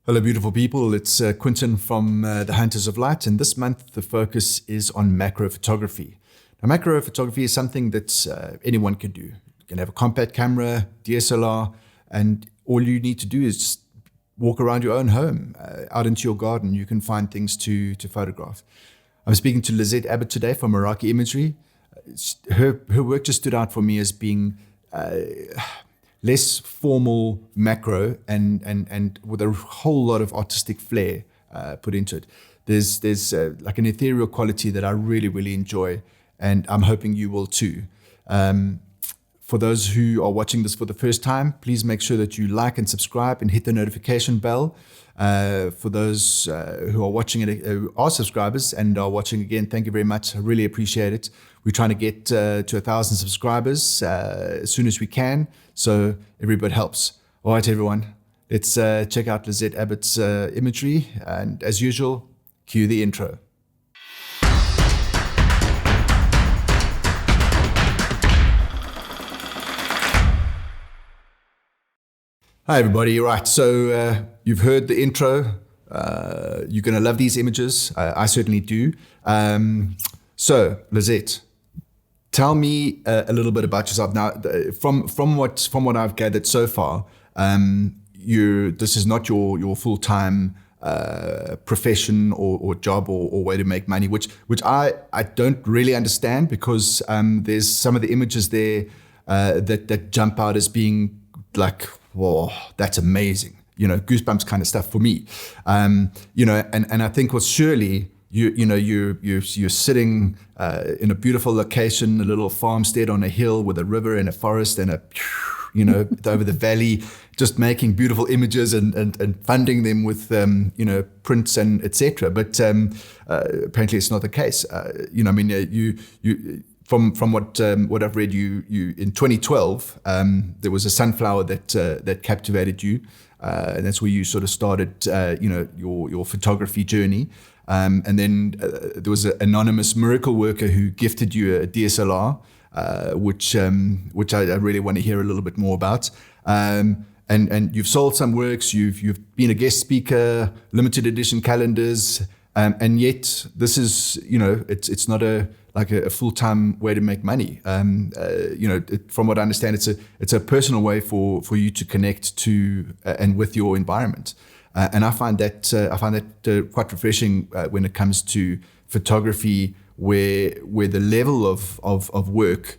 Hello, beautiful people. It's Quentin from the Hunters of Light, and this month the focus is on macro photography. Now, macro photography is something that anyone can do. You can have a compact camera, DSLR, and all you need to do is just walk around your own home, out into your garden. You can find things to photograph. I'm speaking to Lezzet Abbott today from Miraculous Imagery. Her work just stood out for me as being less formal macro and with a whole lot of artistic flair put into it. There's like an ethereal quality that I really, really enjoy, and I'm hoping you will too. For those who are watching this for the first time, please make sure that you like and subscribe and hit the notification bell. For those who are watching it, are subscribers and are watching again, thank you very much. I really appreciate it. We're trying to get to 1,000 subscribers as soon as we can, so every bit helps. All right, everyone, let's check out Lezzet Abbott's imagery, and as usual, cue the intro. Hi, everybody. Right, so you've heard the intro. You're going to love these images. I certainly do. So, Lizet, tell me a little bit about yourself. Now, from what I've gathered so far, this is not your full-time profession or job or way to make money, which I don't really understand, because there's some of the images there that jump out as being like, whoa, that's amazing. Goosebumps kind of stuff for me. And I think, well, surely you're sitting in a beautiful location, a little farmstead on a hill with a river and a forest and over the valley, just making beautiful images and funding them with prints and etc. But apparently it's not the case. From what I've read, you in 2012 there was a sunflower that captivated you, and that's where you sort of started your photography journey. And then there was an anonymous miracle worker who gifted you a DSLR, which I really want to hear a little bit more about. And you've sold some works, you've been a guest speaker, limited edition calendars, and yet this is it's not a full-time way to make money. From what I understand, it's a personal way for you to connect to and with your environment. And I find that quite refreshing when it comes to photography, where the level of work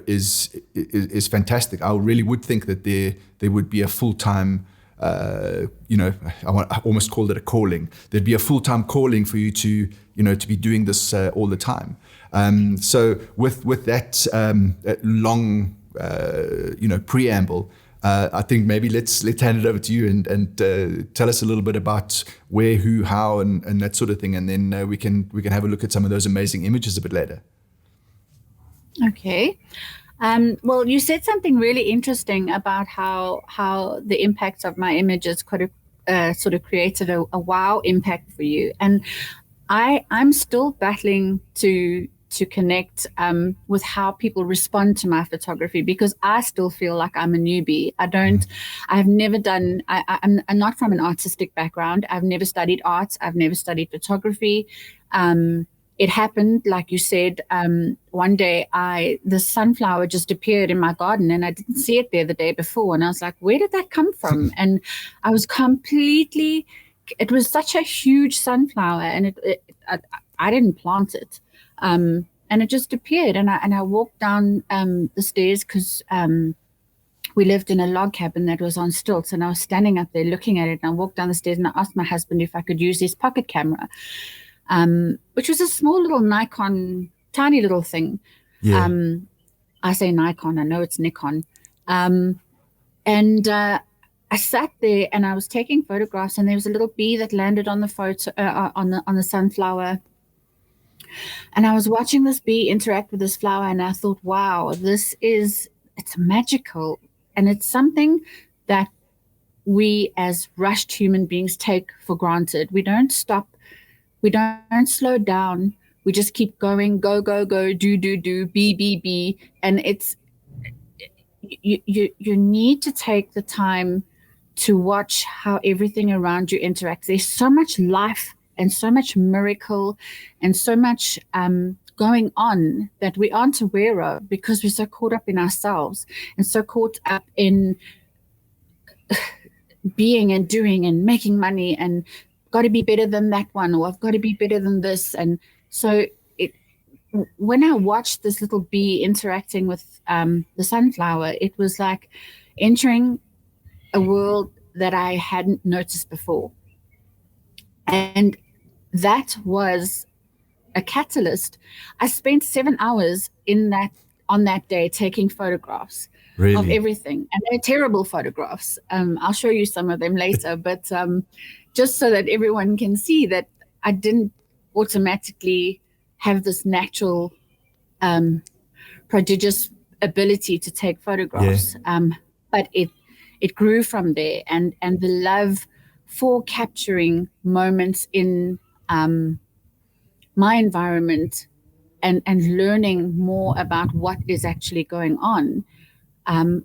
is fantastic. I really would think that there would be a full-time I almost called it a calling. There'd be a full-time calling for you to be doing this all the time. So with that long preamble, I think maybe let's hand it over to you and tell us a little bit about where, who, how, and that sort of thing, and then we can have a look at some of those amazing images a bit later. Okay. Well, you said something really interesting about how the impacts of my images could have sort of created a wow impact for you, and I'm still battling to connect with how people respond to my photography, because I still feel like I'm a newbie. I've never done. I'm not from an artistic background. I've never studied arts. I've never studied photography. It happened, like you said, one day the sunflower just appeared in my garden, and I didn't see it there the day before. And I was like, where did that come from? And I was it was such a huge sunflower, and I didn't plant it. And it just appeared. And I walked down the stairs, because we lived in a log cabin that was on stilts, and I was standing up there looking at it. And I walked down the stairs and I asked my husband if I could use his pocket camera. Which was a small little Nikon, tiny little thing. Yeah. I say Nikon, I know it's Nikon. And I sat there and I was taking photographs, and there was a little bee that landed on the photo on the sunflower. And I was watching this bee interact with this flower, and I thought, wow, it's magical. And it's something that we as rushed human beings take for granted. We don't stop. We don't slow down. We just keep going, go, do, be. And you need to take the time to watch how everything around you interacts. There's so much life and so much miracle and so much going on that we aren't aware of because we're so caught up in ourselves and so caught up in being and doing and making money and got to be better than that one, or I've got to be better than this. And so when I watched this little bee interacting with the sunflower, it was like entering a world that I hadn't noticed before. And that was a catalyst. I spent 7 hours on that day taking photographs of everything, and they're terrible photographs. I'll show you some of them later, but just so that everyone can see that I didn't automatically have this natural, prodigious ability to take photographs, but it grew from there, and the love for capturing moments in my environment and learning more about what is actually going on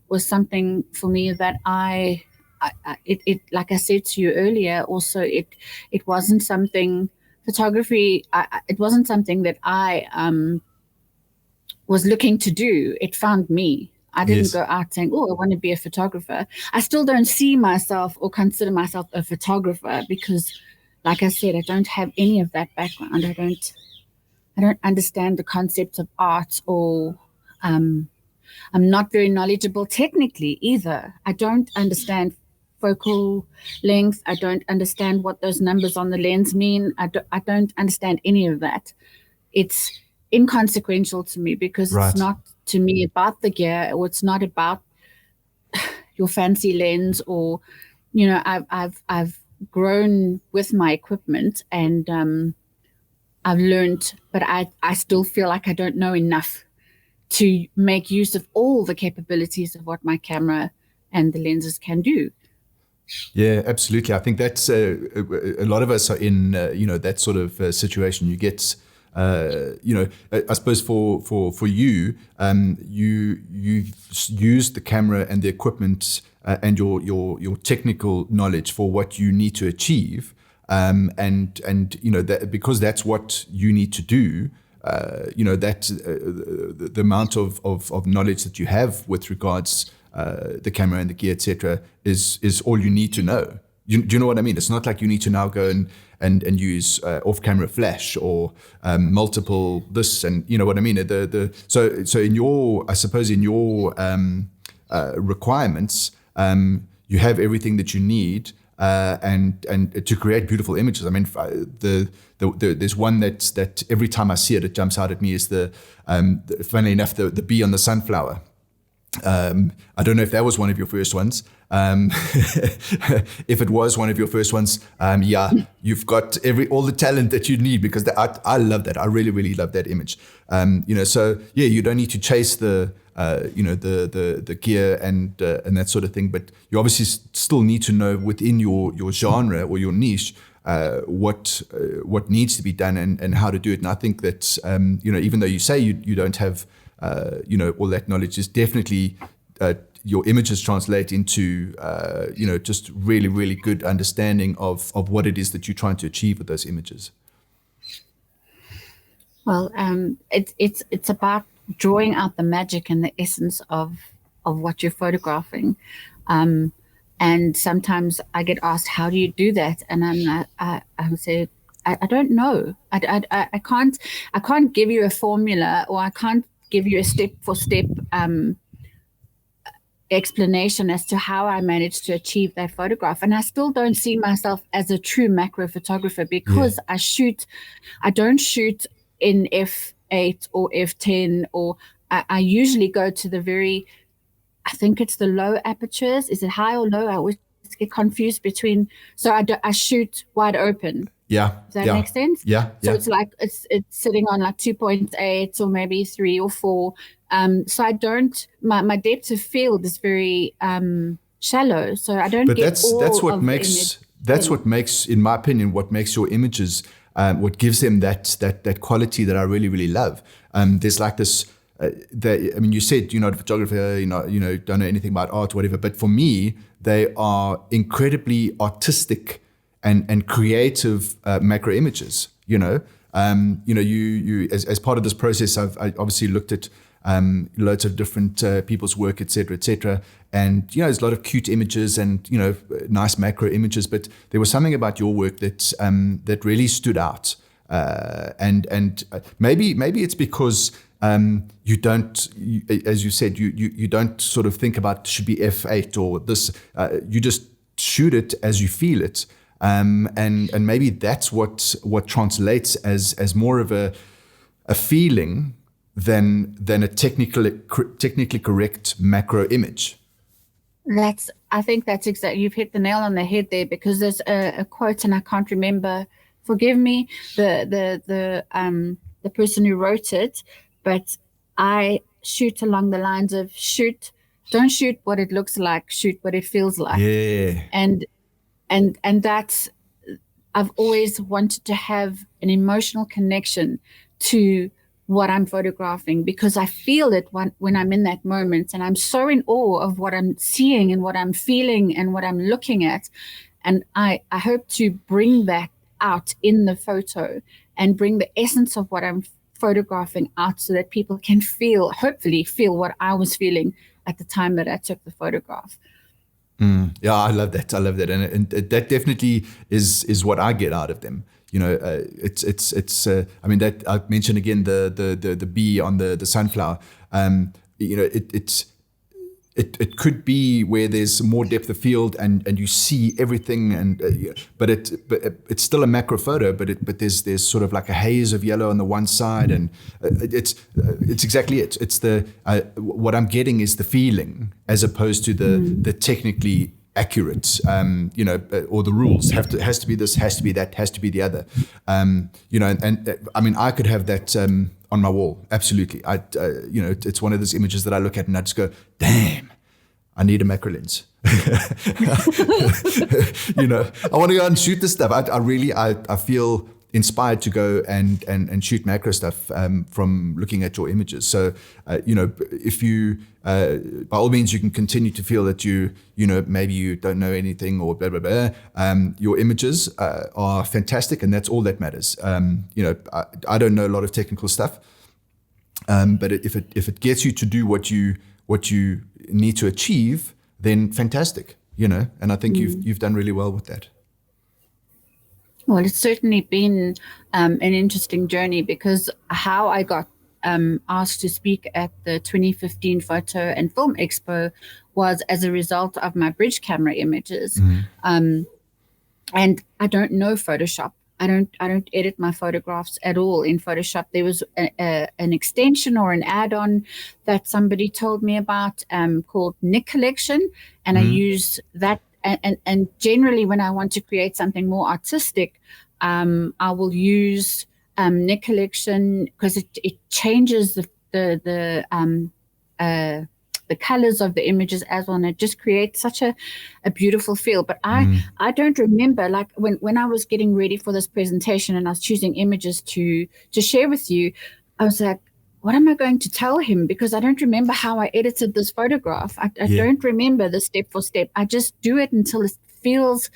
was something for me that it like I said to you earlier, also it wasn't something, photography, it wasn't something that I was looking to do. It found me. I didn't go out saying, oh, I want to be a photographer. I still don't see myself or consider myself a photographer because, like I said, I don't have any of that background. I don't understand the concepts of art, or I'm not very knowledgeable technically either. I don't understand focal length. I don't understand what those numbers on the lens mean. I don't understand any of that. It's inconsequential to me because it's not to me about the gear, or it's not about your fancy lens, or I've grown with my equipment, and I've learned, but I still feel like I don't know enough to make use of all the capabilities of what my camera and the lenses can do. Yeah, absolutely. I think that's a lot of us are in that sort of situation. You get I suppose for you, you've used the camera and the equipment and your technical knowledge for what you need to achieve, and that because that's what you need to do. The amount of knowledge that you have with regards the camera and the gear, etc., is all you need to know. Do you know what I mean? It's not like you need to now go and use off-camera flash or multiple this, and you know what I mean. So in your, I suppose in your requirements, you have everything that you need. And to create beautiful images. I mean, there's one that every time I see it, it jumps out at me is funnily enough, the bee on the sunflower. I don't know if that was one of your first ones. If it was one of your first ones, you've got all the talent that you need, because I love that. I really, really love that image. So yeah, you don't need to chase the gear and that sort of thing, but you obviously still need to know within your genre or your niche what needs to be done and how to do it. And I think that even though you say you don't have all that knowledge, is definitely your images translate into just really, really good understanding of what it is that you're trying to achieve with those images. Well, it's about drawing out the magic and the essence of what you're photographing. And sometimes I get asked, how do you do that? And I would say, I don't know. I can't give you a formula, or I can't give you a step-for-step explanation as to how I managed to achieve that photograph. And I still don't see myself as a true macro photographer because I don't shoot in f8 or f10, or I usually go to I think it's the low apertures. Is it high or low? I always get confused between. So I shoot wide open. Yeah. Does that make sense? Yeah. So it's like it's sitting on like 2.8 or maybe 3 or 4. So I don't. My depth of field is very shallow. So I don't. But that's what makes, in my opinion, what makes your images. What gives them that quality that I really, really love. There's like this I mean, you said you're not a photographer, don't know anything about art, whatever. But for me, they are incredibly artistic and creative macro images. You as part of this process, I obviously looked at loads of different people's work, et cetera, and there's a lot of cute images and nice macro images. But there was something about your work that really stood out, and maybe it's because you don't, as you said, you don't sort of think about should be f8 or this. You just shoot it as you feel it. And maybe that's what translates as more of a feeling than a technically correct macro image. I think that's exactly, you've hit the nail on the head there, because there's a quote, and I can't remember, forgive me, the person who wrote it, but I shoot along the lines of don't shoot what it looks like, shoot what it feels like. Yeah. And that's, I've always wanted to have an emotional connection to what I'm photographing, because I feel it when I'm in that moment, and I'm so in awe of what I'm seeing and what I'm feeling and what I'm looking at. And I hope to bring that out in the photo and bring the essence of what I'm photographing out, so that people can hopefully feel what I was feeling at the time that I took the photograph. Yeah, I love that. And that definitely is what I get out of them. It's I mean, that I mentioned again, the bee on the sunflower. It could be where there's more depth of field and you see everything, but it's still a macro photo, but there's sort of like a haze of yellow on the one side, and it's exactly it. It's what I'm getting is the feeling, as opposed to the technically accurate, or the rules has to be this, has to be that, has to be the other, and I mean, I could have that on my wall, absolutely. It's one of those images that I look at and I just go, damn, I need a macro lens. I want to go and shoot this stuff. I feel inspired to go and shoot macro stuff from looking at your images. So, if you, by all means, you can continue to feel that maybe you don't know anything or blah, blah, blah. Your images are fantastic, and that's all that matters. I don't know a lot of technical stuff, but if it gets you to do what you need to achieve, then fantastic, and I think you've done really well with that. Well, it's certainly been an interesting journey, because how I got asked to speak at the 2015 Photo and Film Expo was as a result of my bridge camera images. And I don't know Photoshop. I don't edit my photographs at all in Photoshop. There was an extension or an add-on that somebody told me about called Nick Collection, and I use that. And generally, when I want to create something more artistic, I will use Nick Collection, because it changes the colors of the images as well, and it just creates such a beautiful feel. But I don't remember, like when I was getting ready for this presentation and I was choosing images to share with you, I was like, what am I going to tell him? Because I don't remember how I edited this photograph. I don't remember the step for step. I just do it until it feels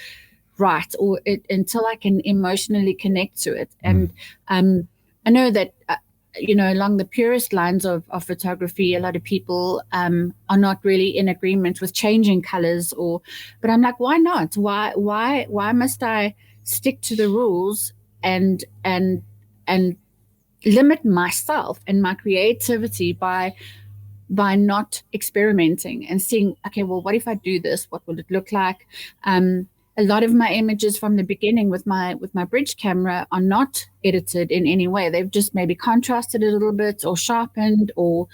right, or until I can emotionally connect to it. And I know that, along the purest lines of photography, a lot of people are not really in agreement with changing colors, but I'm like, why not? Why must I stick to the rules and limit myself and my creativity by not experimenting and seeing, okay, well, what if I do this? What will it look like? A lot of my images from the beginning with my bridge camera are not edited in any way. They've just maybe contrasted a little bit or sharpened, or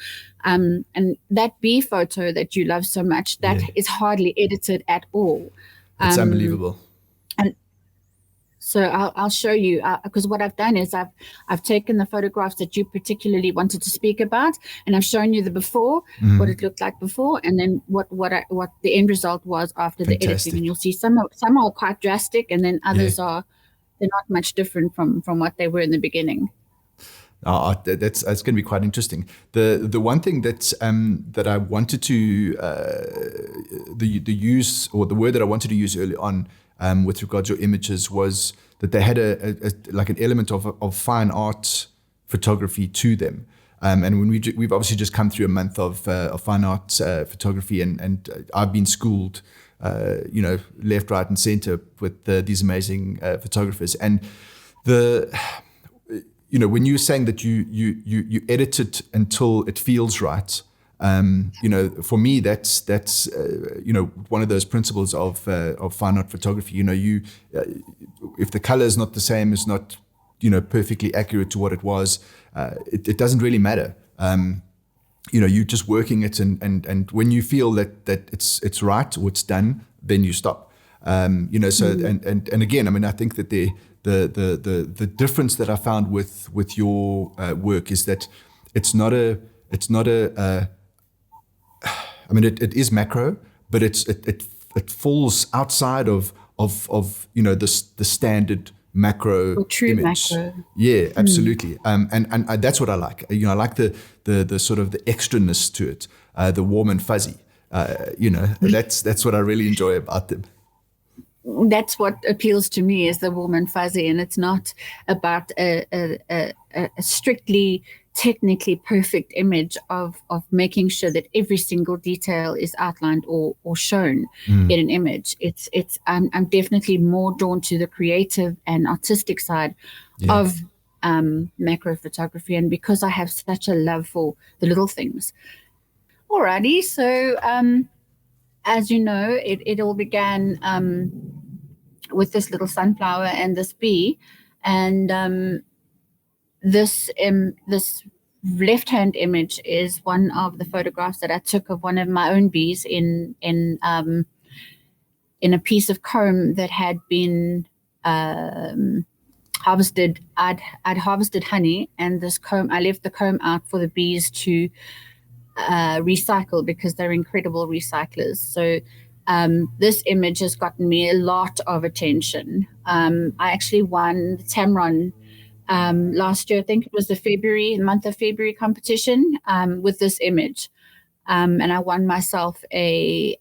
and that bee photo that you love so much, that is hardly edited at all. It's unbelievable. And so I'll show you, because what I've done is I've taken the photographs that you particularly wanted to speak about, and I've shown you the before, what it looked like before, and then what the end result was after the editing. And you'll see some are quite drastic, and then others they're not much different from what they were in the beginning. That's going to be quite interesting. The one thing that I wanted to the use, or the word that I wanted to use early on with regards to your images, was that they had a like an element of fine art photography to them. And when we've obviously just come through a month of fine art photography, and I've been schooled, left, right, and center with these amazing photographers. And when you're saying that you edit it until it feels right, for me that's one of those principles of fine art photography. If the color is not the same, is not perfectly accurate to what it was, it doesn't really matter. You're just working it, and when you feel that it's right or it's done, then you stop. And again, I mean, I think that the difference that I found with your work is that it's not a I mean, it is macro, but it falls outside of the standard macro or true image. macro. Yeah, absolutely. And that's what I like. I like the sort of the extraness to it, the warm and fuzzy. That's what I really enjoy about them. That's what appeals to me, is the warm and fuzzy, and it's not about a strictly technically perfect image of making sure that every single detail is outlined or shown in an image. I'm definitely more drawn to the creative and artistic side of macro photography, and because I have such a love for the little things. Alrighty, so as you know, it all began with this little sunflower and this bee, and this left-hand image is one of the photographs that I took of one of my own bees in a piece of comb that had been harvested. I'd harvested honey, and this comb, I left the comb out for the bees to recycle, because they're incredible recyclers. So this image has gotten me a lot of attention. I actually won the Tamron last year. I think it was the month of February competition with this image, and I won myself a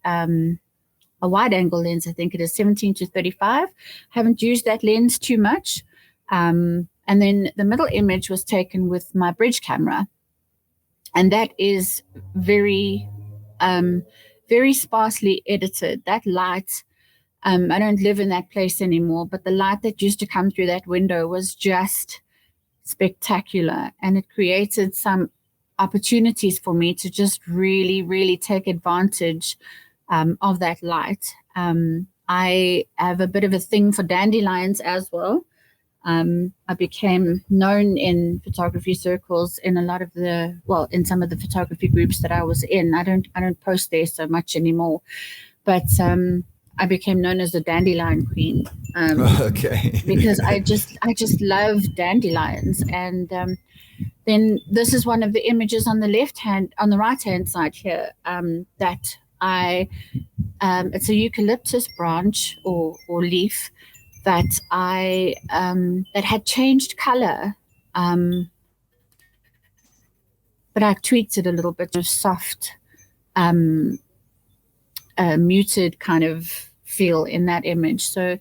wide angle lens. I think it is 17-35. Haven't used that lens too much. And then the middle image was taken with my bridge camera, and that is very very sparsely edited. That light, I don't live in that place anymore, but the light that used to come through that window was just spectacular, and it created some opportunities for me to just really, really take advantage of that light. I have a bit of a thing for dandelions as well. I became known in photography circles in in some of the photography groups that I was in. I don't post there so much anymore, but I became known as the dandelion queen. Okay. Because I just love dandelions. And then this is one of the images on the right hand side here, that it's a eucalyptus branch or leaf that that had changed color, but I tweaked it a little bit, of soft, muted kind of feel in that image. So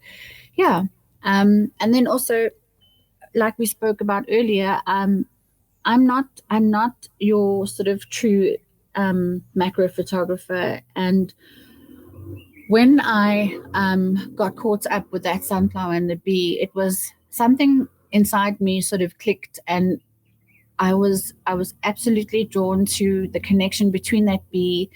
yeah. And then also, like we spoke about earlier, I'm not your sort of true macro photographer. And when I got caught up with that sunflower and the bee, it was something inside me sort of clicked, and I was absolutely drawn to the connection between that bee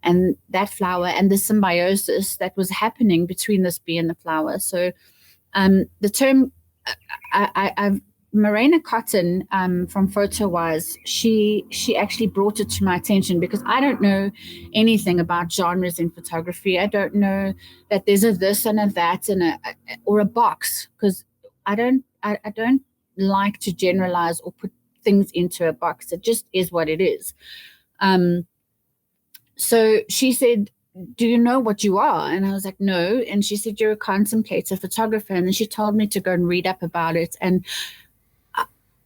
and that flower, and the symbiosis that was happening between this bee and the flower. So the term, I've Morena Cotton from PhotoWise, she actually brought it to my attention, because I don't know anything about genres in photography. I don't know that there's a this and a that and or a box, because I don't like to generalize or put things into a box. It just is what it is. So she said, "Do you know what you are?" And I was like, "No." And she said, "You're a contemplative photographer." And then she told me to go and read up about it. And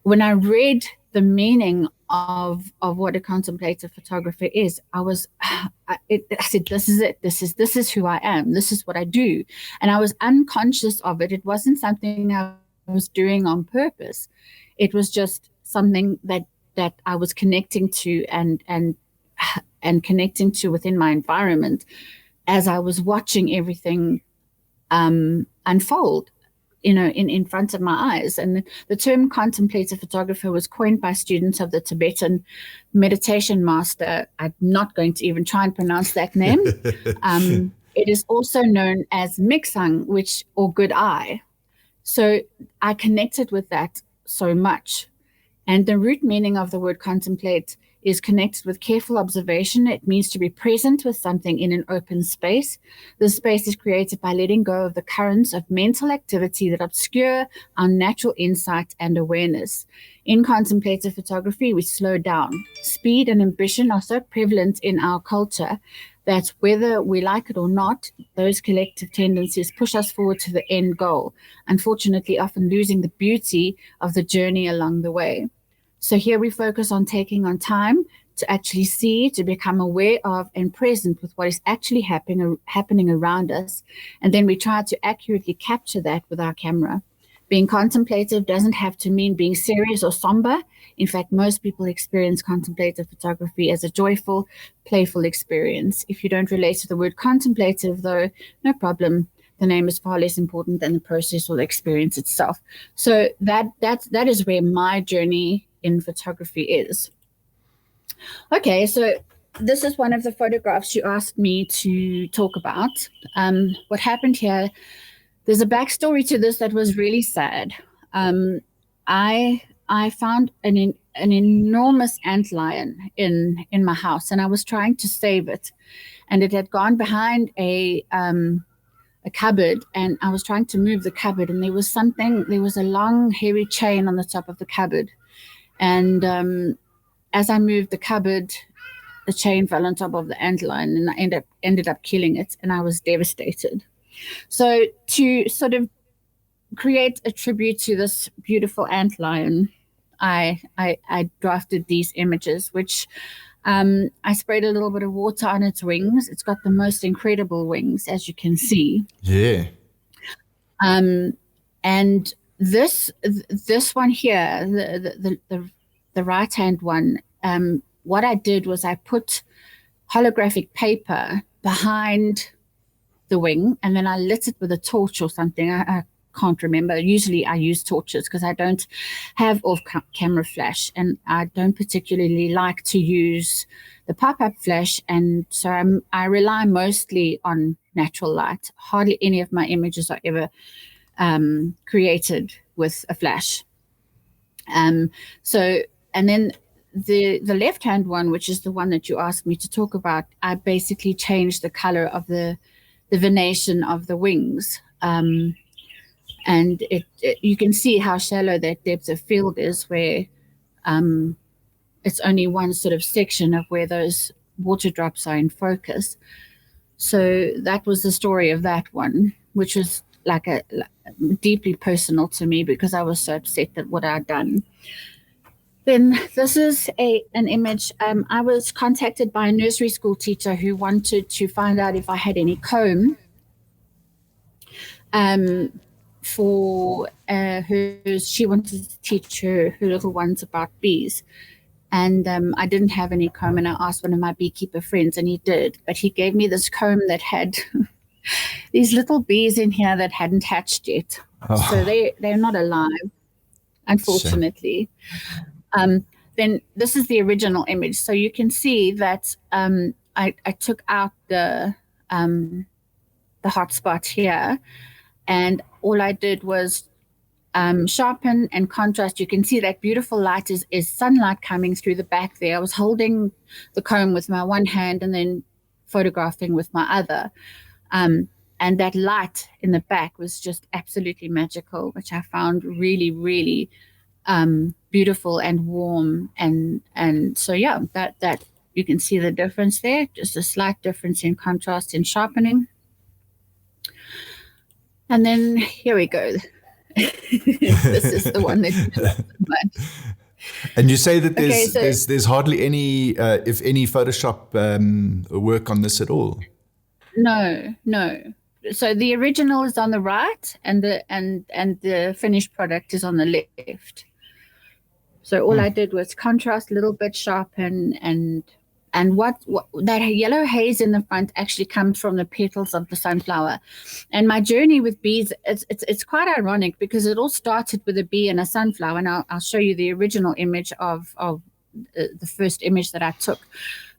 when I read the meaning of what a contemplative photographer is, I said, this is it. This is who I am. This is what I do. And I was unconscious of it. It wasn't something I was doing on purpose. It was just something that I was connecting to and connecting to within my environment as I was watching everything unfold, in front of my eyes. And the term contemplative photographer was coined by students of the Tibetan meditation master. I'm not going to even try and pronounce that name. It is also known as miksang, or good eye. So I connected with that so much. And the root meaning of the word contemplate is connected with careful observation. It means to be present with something in an open space. The space is created by letting go of the currents of mental activity that obscure our natural insight and awareness. In contemplative photography, we slow down. Speed and ambition are so prevalent in our culture that whether we like it or not, those collective tendencies push us forward to the end goal, unfortunately often losing the beauty of the journey along the way. So here we focus on taking on time to actually see, to become aware of and present with what is actually happening around us. And then we try to accurately capture that with our camera. Being contemplative doesn't have to mean being serious or somber. In fact, most people experience contemplative photography as a joyful, playful experience. If you don't relate to the word contemplative, though, no problem. The name is far less important than the process or the experience itself. So that is where my journey in photography is. Okay, so this is one of the photographs you asked me to talk about. What happened here, there's a backstory to this that was really sad. I found an enormous antlion in my house, and I was trying to save it, and it had gone behind a cupboard, and I was trying to move the cupboard, and there was a long hairy chain on the top of the cupboard. And as I moved the cupboard, the chain fell on top of the antlion, and I ended up killing it, and I was devastated. So to sort of create a tribute to this beautiful antlion, I drafted these images, which I sprayed a little bit of water on its wings. It's got the most incredible wings, as you can see. Yeah. And this one here, the right hand one, what I did was I put holographic paper behind the wing, and then I lit it with a torch or something. I can't remember. Usually I use torches because I don't have off-camera flash, and I don't particularly like to use the pop-up flash, and so I rely mostly on natural light. Hardly any of my images are ever created with a flash. So, and then the left-hand one, which is the one that you asked me to talk about, I basically changed the color of the venation of the wings. And you can see how shallow that depth of field is, where it's only one sort of section of where those water drops are in focus. So that was the story of that one, which was like deeply personal to me because I was so upset at what I'd done. Then this is an image. I was contacted by a nursery school teacher who wanted to find out if I had any comb for she wanted to teach her little ones about bees. And I didn't have any comb, and I asked one of my beekeeper friends, and he did. But he gave me this comb that had these little bees in here that hadn't hatched yet. Oh. So they're not alive, unfortunately. Then this is the original image. So you can see that I took out the hot spot here, and all I did was sharpen and contrast. You can see that beautiful light is sunlight coming through the back there. I was holding the comb with my one hand and then photographing with my other. And that light in the back was just absolutely magical, which I found really, really beautiful and warm. And so, yeah, that you can see the difference there, just a slight difference in contrast and sharpening. And then here we go. This is the one that you love so much. And you say that Okay, so there's hardly any, if any, Photoshop work on this at all. no, no. So the original is on the right, and the finished product is on the left. So all I did was contrast a little bit, sharpen, and what that yellow haze in the front actually comes from the petals of the sunflower. And my journey with bees, it's quite ironic because it all started with a bee and a sunflower. And I'll show you the original image of the first image that I took.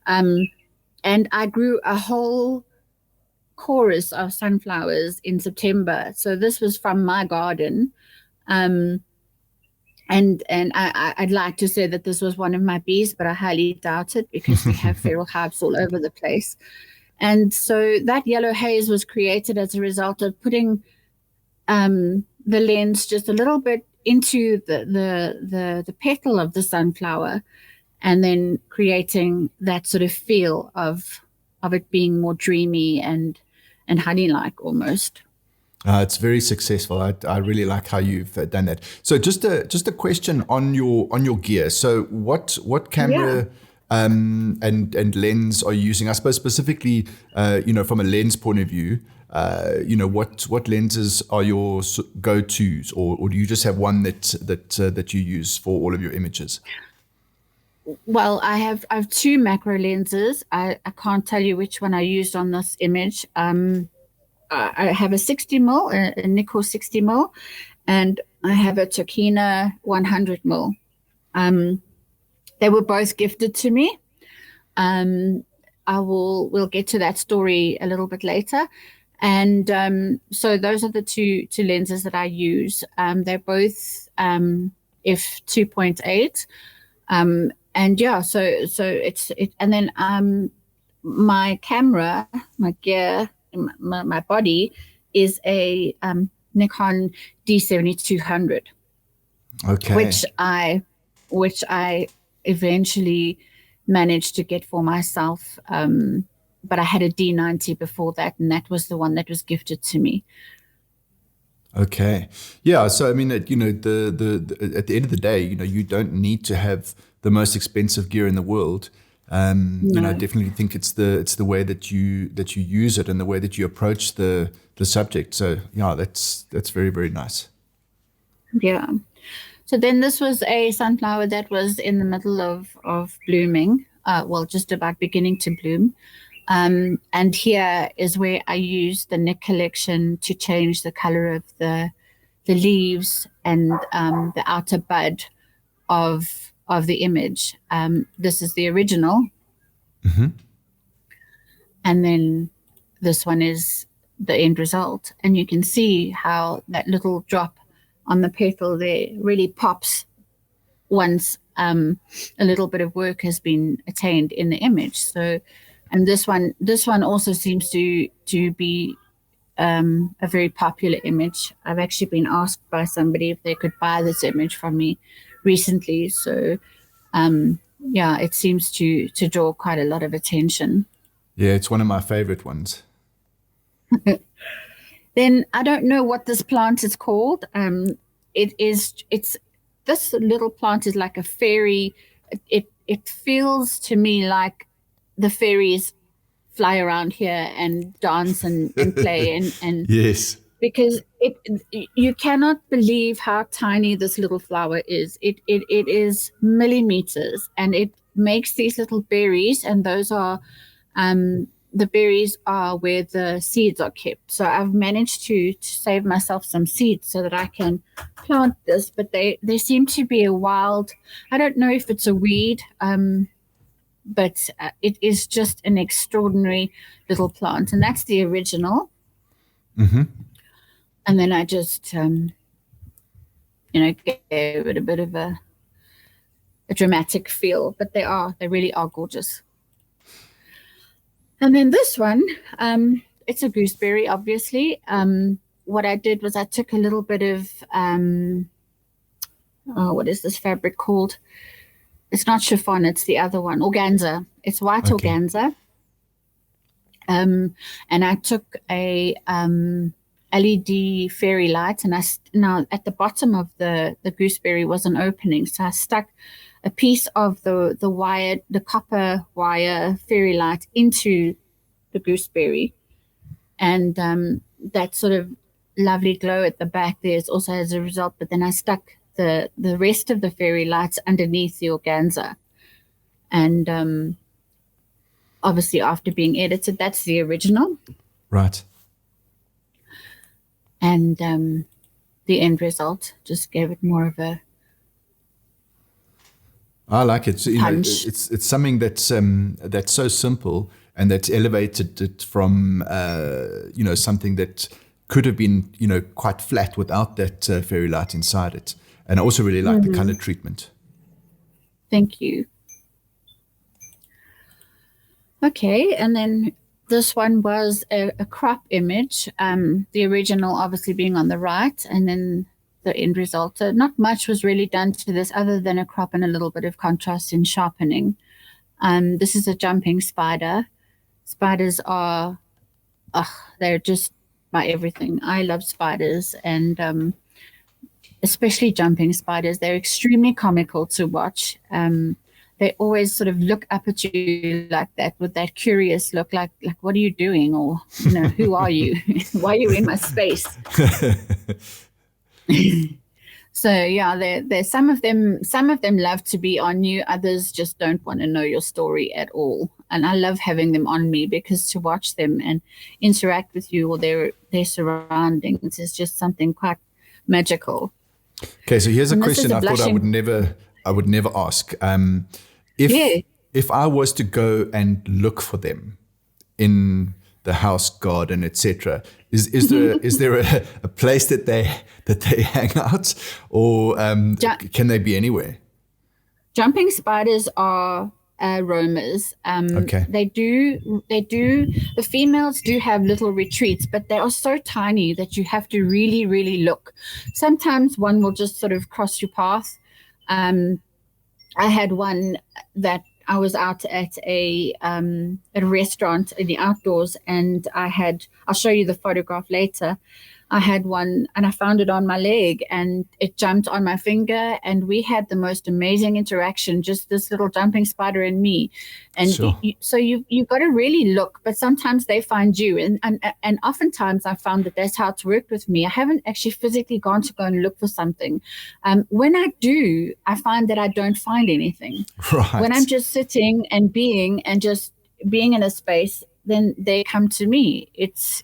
And I grew a whole chorus of sunflowers in September. So this was from my garden. Um, I'd like to say that this was one of my bees, but I highly doubt it because we have feral hives all over the place. And so that yellow haze was created as a result of putting the lens just a little bit into the petal of the sunflower, and then creating that sort of feel of it being more dreamy and honey-like almost. It's very successful. I really like how you've done that. So just a question on your gear. So what camera and lens are you using? I suppose specifically, from a lens point of view, what lenses are your go-tos, or do you just have one that you use for all of your images? Well, I have two macro lenses. I can't tell you which one I used on this image. I have a 60 mil, a Nikon 60 mil, and I have a Tokina 100 mil. They were both gifted to me. We'll get to that story a little bit later. And so those are the two lenses that I use. They're both f 2.8. And yeah, so it's and then my camera, my gear, my body is a Nikon D7200, okay, which I eventually managed to get for myself. But I had a D90 before that, and that was the one that was gifted to me. Okay, yeah. So I mean, the at the end of the day, you don't need to have the most expensive gear in the world. No. I definitely think it's the way that you use it and the way that you approach the subject. So yeah, that's very, very nice. Yeah. So then this was a sunflower that was in the middle of blooming, just about beginning to bloom. And here is where I used the Nick collection to change the color of the leaves and the outer bud of the image. This is the original. Mm-hmm. And then this one is the end result. And you can see how that little drop on the petal there really pops once a little bit of work has been attained in the image. So, and this one also seems to be a very popular image. I've actually been asked by somebody if they could buy this image from me recently. So, it seems to draw quite a lot of attention. Yeah, it's one of my favorite ones. Then I don't know what this plant is called. It's this little plant is like a fairy. It feels to me like the fairies fly around here and dance and play and yes, because you cannot believe how tiny this little flower is. It is millimeters, and it makes these little berries, and those are the berries are where the seeds are kept. So I've managed to save myself some seeds so that I can plant this, but they seem to be a wild, I don't know if it's a weed, but it is just an extraordinary little plant. And that's the original. Mm-hmm. And then I just, gave it a bit of a dramatic feel, but they really are gorgeous. And then this one, it's a gooseberry, obviously. What I did was I took a little bit of, what is this fabric called? It's not chiffon, it's the other one, organza. It's white organza. And I took a LED fairy light, and now at the bottom of the gooseberry was an opening, so I stuck a piece of the copper wire fairy light into the gooseberry, and that sort of lovely glow at the back there is also as a result. But then I stuck the rest of the fairy lights underneath the organza, and obviously after being edited, that's the original. Right. And the end result just gave it more of a I like it. So, punch. It's something that's so simple and that's elevated it from something that could have been quite flat without that fairy light inside it. And I also really like the color treatment. Thank you. Okay, and then this one was a crop image, the original obviously being on the right, and then the end result. So not much was really done to this other than a crop and a little bit of contrast in sharpening. This is a jumping spider. Spiders are, they're just my everything. I love spiders, and especially jumping spiders. They're extremely comical to watch. They always sort of look up at you like that with that curious look, like what are you doing? Or, who are you? Why are you in my space? So yeah, there's some of them love to be on you. Others just don't want to know your story at all. And I love having them on me because to watch them and interact with you or their surroundings is just something quite magical. Okay, so here's a question I thought I would never ask. If I was to go and look for them in the house garden, etc., is there a place that they hang out, or can they be anywhere? Jumping spiders are roamers. Okay. They do. The females do have little retreats, but they are so tiny that you have to really, really look. Sometimes one will just sort of cross your path. I had one that I was out at a restaurant in the outdoors, and I'll show you the photograph later. I had one and I found it on my leg and it jumped on my finger, and we had the most amazing interaction, just this little jumping spider and me. And sure. So you've got to really look, but sometimes they find you. And oftentimes I found that that's how it's worked with me. I haven't actually physically gone to go and look for something. When I do, I find that I don't find anything. Right. When I'm just sitting and being in a space, then they come to me. It's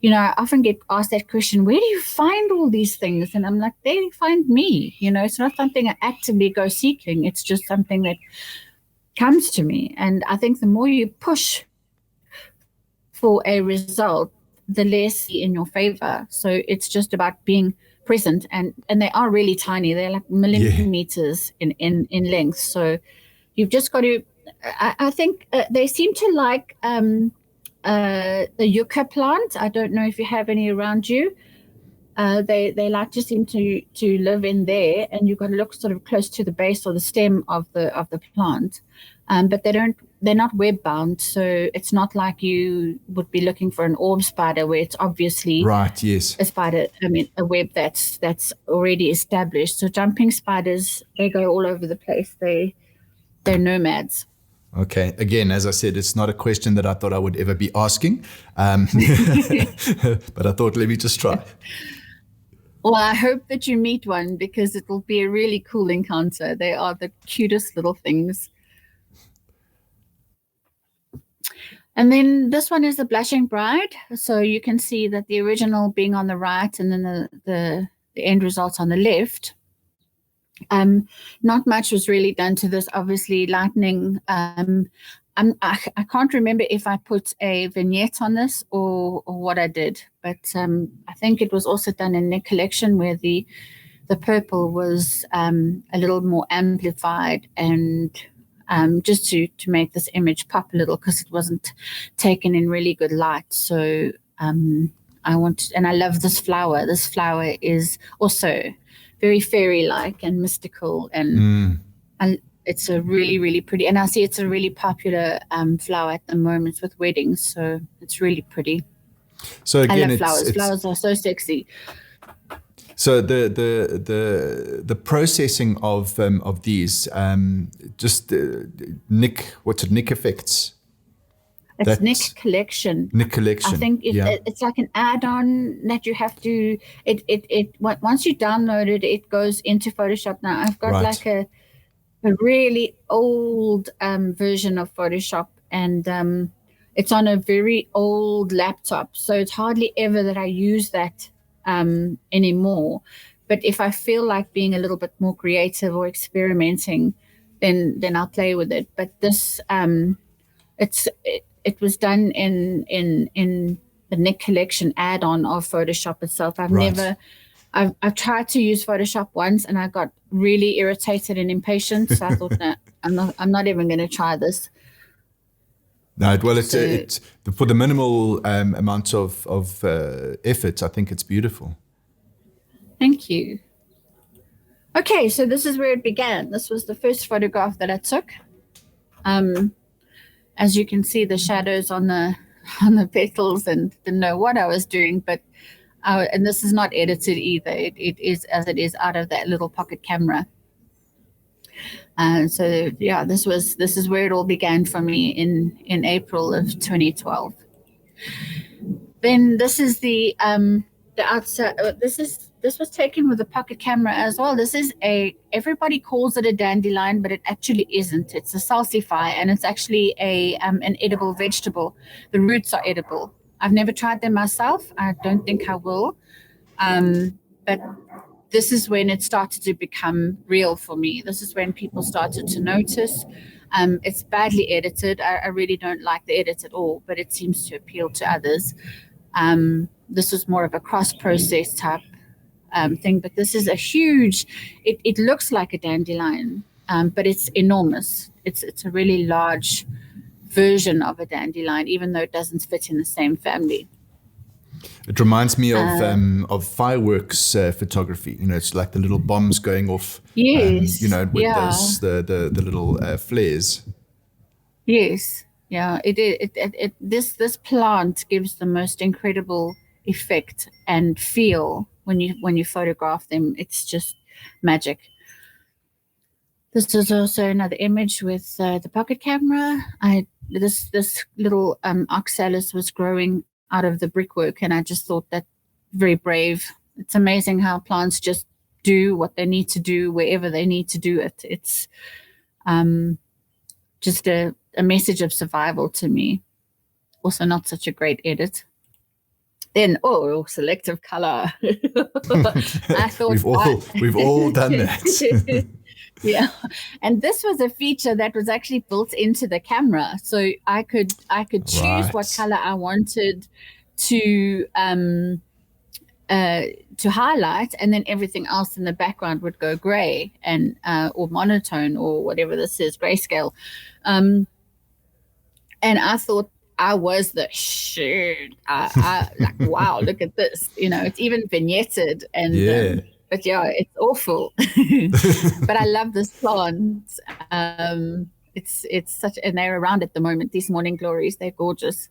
I often get asked that question, where do you find all these things? And I'm like, they find me. It's not something I actively go seeking. It's just something that comes to me. And I think the more you push for a result, the less in your favor. So it's just about being present, and they are really tiny. They're like millimeters in length. So you've just got to, I think they seem to like the yucca plant. I don't know if you have any around you. They like to seem to live in there, and you've got to look sort of close to the base or the stem of the plant. But they're not web bound, so it's not like you would be looking for an orb spider where it's obviously right. Yes, a spider. I mean, a web that's already established. So jumping spiders, they go all over the place. They're nomads. Okay. Again, as I said, it's not a question that I thought I would ever be asking, but I thought, let me just try. Well, I hope that you meet one because it will be a really cool encounter. They are the cutest little things. And then this one is the Blushing Bride. So you can see that the original being on the right and then the end results on the left. Not much was really done to this, obviously lightning. I can't remember if I put a vignette on this or what I did, but I think it was also done in the collection where the purple was a little more amplified and just to make this image pop a little because it wasn't taken in really good light. So I love this flower. This flower is also very fairy-like and mystical, and it's a really, really pretty. And I see it's a really popular flower at the moment with weddings, so it's really pretty. So I again, love flowers. Flowers are so sexy. So the processing of these just Nick effects. It's Nick Collection. Nick Collection. I think it's like an add-on that you have to. Once you download it, it goes into Photoshop. Now I've got like a really old version of Photoshop, and it's on a very old laptop, so it's hardly ever that I use that anymore. But if I feel like being a little bit more creative or experimenting, then I'll play with it. But this it was done in the Nick Collection add-on of Photoshop itself. I've tried to use Photoshop once and I got really irritated and impatient. So I thought, no, I'm not even going to try this. No, well, it's for the minimal amount of effort. I think it's beautiful. Thank you. Okay, so this is where it began. This was the first photograph that I took. As you can see, the shadows on the petals, and didn't know what I was doing, but and this is not edited either. It is as it is out of that little pocket camera. So yeah, this is where it all began for me in April of 2012. Then this is the outside. This was taken with a pocket camera as well. This is everybody calls it a dandelion, but it actually isn't. It's a salsify, and it's actually an edible vegetable. The roots are edible. I've never tried them myself. I don't think I will. But this is when it started to become real for me. This is when people started to notice. It's badly edited. I really don't like the edit at all, but it seems to appeal to others. This was more of a cross-process type thing, but this is a huge, it looks like a dandelion, but it's enormous. It's a really large version of a dandelion, even though it doesn't fit in the same family. It reminds me of fireworks photography. It's like the little bombs going off. Yes. With the little flares. Yes. Yeah. This plant gives the most incredible effect and feel when you photograph them. It's just magic. This is also another image with the pocket camera. This little oxalis was growing out of the brickwork, and I just thought that very brave. It's amazing how plants just do what they need to do wherever they need to do it. It's just a message of survival to me. Also not such a great edit. Then selective color. I thought we've all done that. Yeah, and this was a feature that was actually built into the camera, so I could choose what color I wanted to highlight, and then everything else in the background would go gray and or monotone or whatever this is, grayscale. And I thought I was the shit. I like, wow, look at this. It's even vignetted and. But yeah, it's awful. But I love this plant. It's such, and they're around at the moment. These morning glories, they're gorgeous.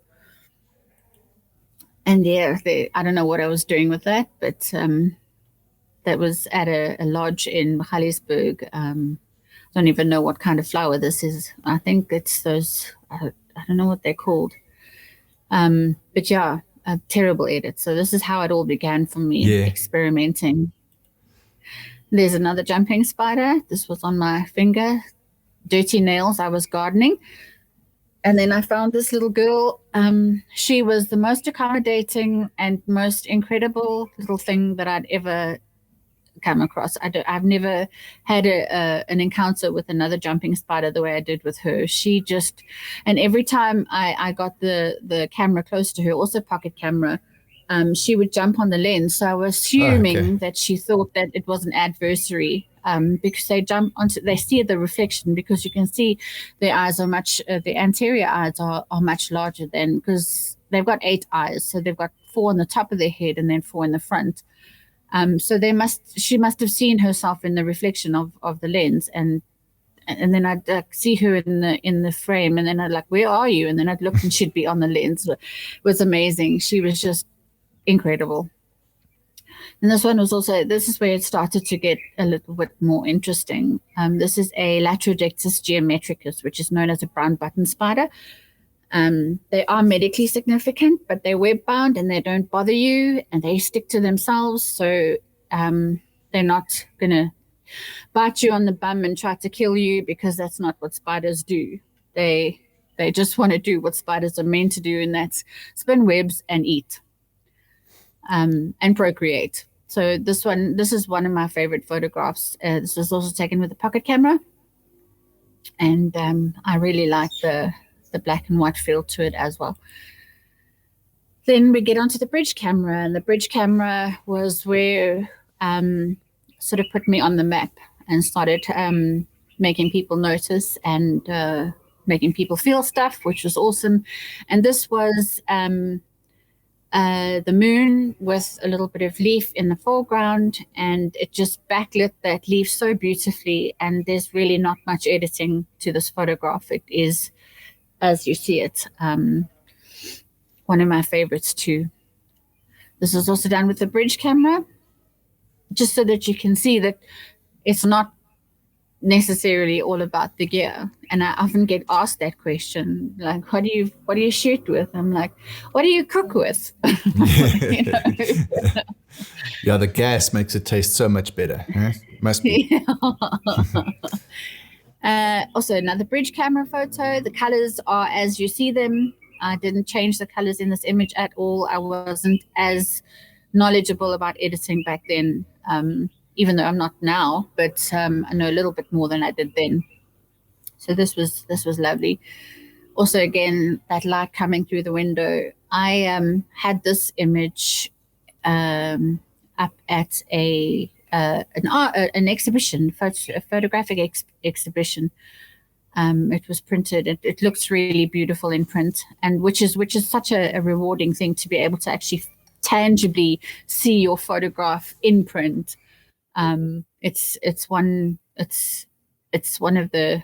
And yeah, I don't know what I was doing with that, but that was at a lodge in Johannesburg. I don't even know what kind of flower this is. I think it's those. I don't know what they're called. But yeah, a terrible edit. So this is how it all began for me, experimenting. There's another jumping spider. This was on my finger. Dirty nails. I was gardening. And then I found this little girl. She was the most accommodating and most incredible little thing that I'd ever come across. I've never had an encounter with another jumping spider the way I did with her. She just, and every time I got the camera close to her, also pocket camera, she would jump on the lens. So I was assuming that she thought that it was an adversary because they see the reflection, because you can see their eyes are the anterior eyes are much larger than, because they've got 8 eyes. So they've got 4 on the top of their head and then 4 in the front. So she must have seen herself in the reflection of the lens, and and then I'd see her in the frame, and then I'd like, where are you? And then I'd look, and she'd be on the lens. It was amazing. She was just incredible. And this one was also, this is where it started to get a little bit more interesting. This is a Latrodectus geometricus, which is known as a brown button spider. They are medically significant, but they're web bound and they don't bother you and they stick to themselves. So they're not going to bite you on the bum and try to kill you, because that's not what spiders do. They just want to do what spiders are meant to do, and that's spin webs and eat and procreate. So this is one of my favorite photographs. This was also taken with a pocket camera, and I really like the black and white feel to it as well. Then we get onto the bridge camera, and the bridge camera was where sort of put me on the map and started making people notice and making people feel stuff, which was awesome. And this was the moon with a little bit of leaf in the foreground, and it just backlit that leaf so beautifully. And there's really not much editing to this photograph. It is, as you see it, one of my favorites too. This is also done with the bridge camera, just so that you can see that it's not necessarily all about the gear. And I often get asked that question, like, what do you shoot with? I'm like, what do you cook with? You know? Yeah, the gas makes it taste so much better. Huh? Must be. Also, another bridge camera photo. The colors are as you see them. I didn't change the colors in this image at all. I wasn't as knowledgeable about editing back then, even though I'm not now, but I know a little bit more than I did then. So this was lovely. Also, again, that light coming through the window. I had this image up at an exhibition, a photographic exhibition. It was printed. It looks really beautiful in print, and which is such a rewarding thing, to be able to actually tangibly see your photograph in print. It's one of the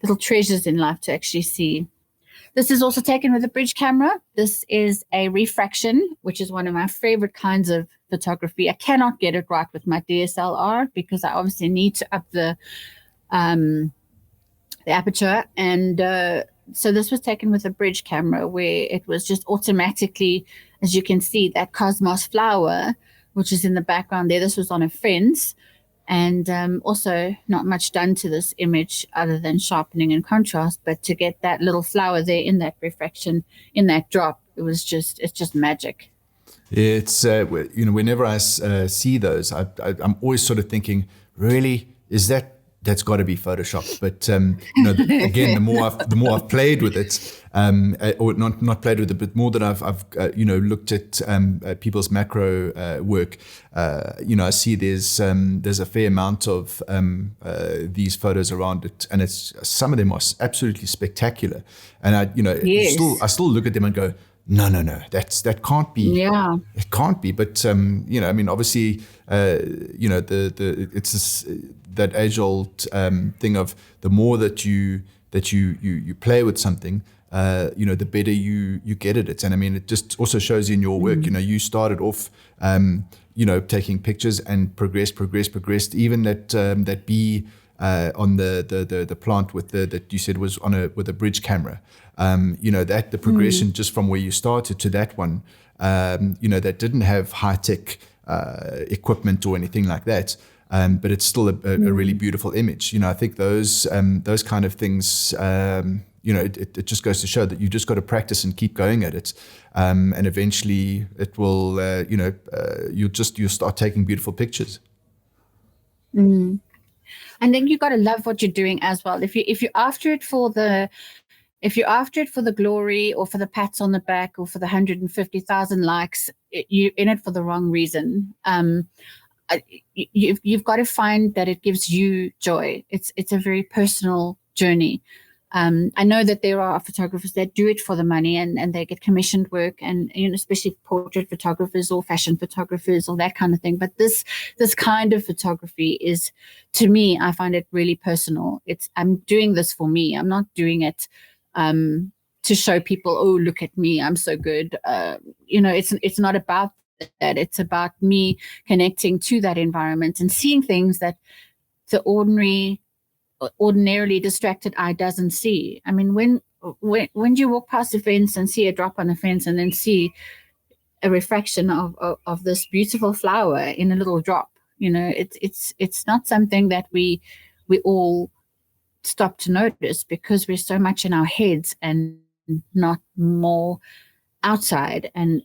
little treasures in life to actually see. This is also taken with a bridge camera. This is a refraction, which is one of my favorite kinds of photography. I cannot get it right with my DSLR because I obviously need to up the aperture. And so this was taken with a bridge camera, where it was just automatically, as you can see, that cosmos flower, which is in the background there. This was on a fence. And also not much done to this image other than sharpening and contrast, but to get that little flower there in that refraction, in that drop, it's just magic. Yeah, it's, whenever I see those, I'm always sort of thinking, really, that's got to be Photoshopped. But again, the more I've played with it, or not played with it, but more that I've looked at people's macro work, I see there's a fair amount of these photos around it, and some of them are absolutely spectacular. And yes. I still look at them and go, no, that can't be. Yeah, it can't be. But obviously, it's this, that age-old thing of the more that you play with something, the better you get at it. And it just also shows in your work. You started off, taking pictures and progressed. Even that bee on the plant that you said was with a bridge camera. The progression just from where you started to that one, that didn't have high-tech equipment or anything like that. But it's still a really beautiful image. I think those kind of things, it just goes to show that you just got to practice and keep going at it. And eventually it will, you'll start taking beautiful pictures. Mm. And then you got to love what you're doing as well. If you're after it for the glory, or for the pats on the back, or for the 150,000 likes, you're in it for the wrong reason. You've got to find that it gives you joy. It's a very personal journey. I know that there are photographers that do it for the money and they get commissioned work, and especially portrait photographers or fashion photographers or that kind of thing. But this kind of photography is, to me, I find it really personal. I'm doing this for me. I'm not doing it to show people, oh, look at me, I'm so good. It's not about that. It's about me connecting to that environment and seeing things that the ordinarily distracted eye doesn't see. I mean, when you walk past a fence and see a drop on the fence and then see a refraction of this beautiful flower in a little drop, it's not something that we all stop to notice, because we're so much in our heads and not more outside and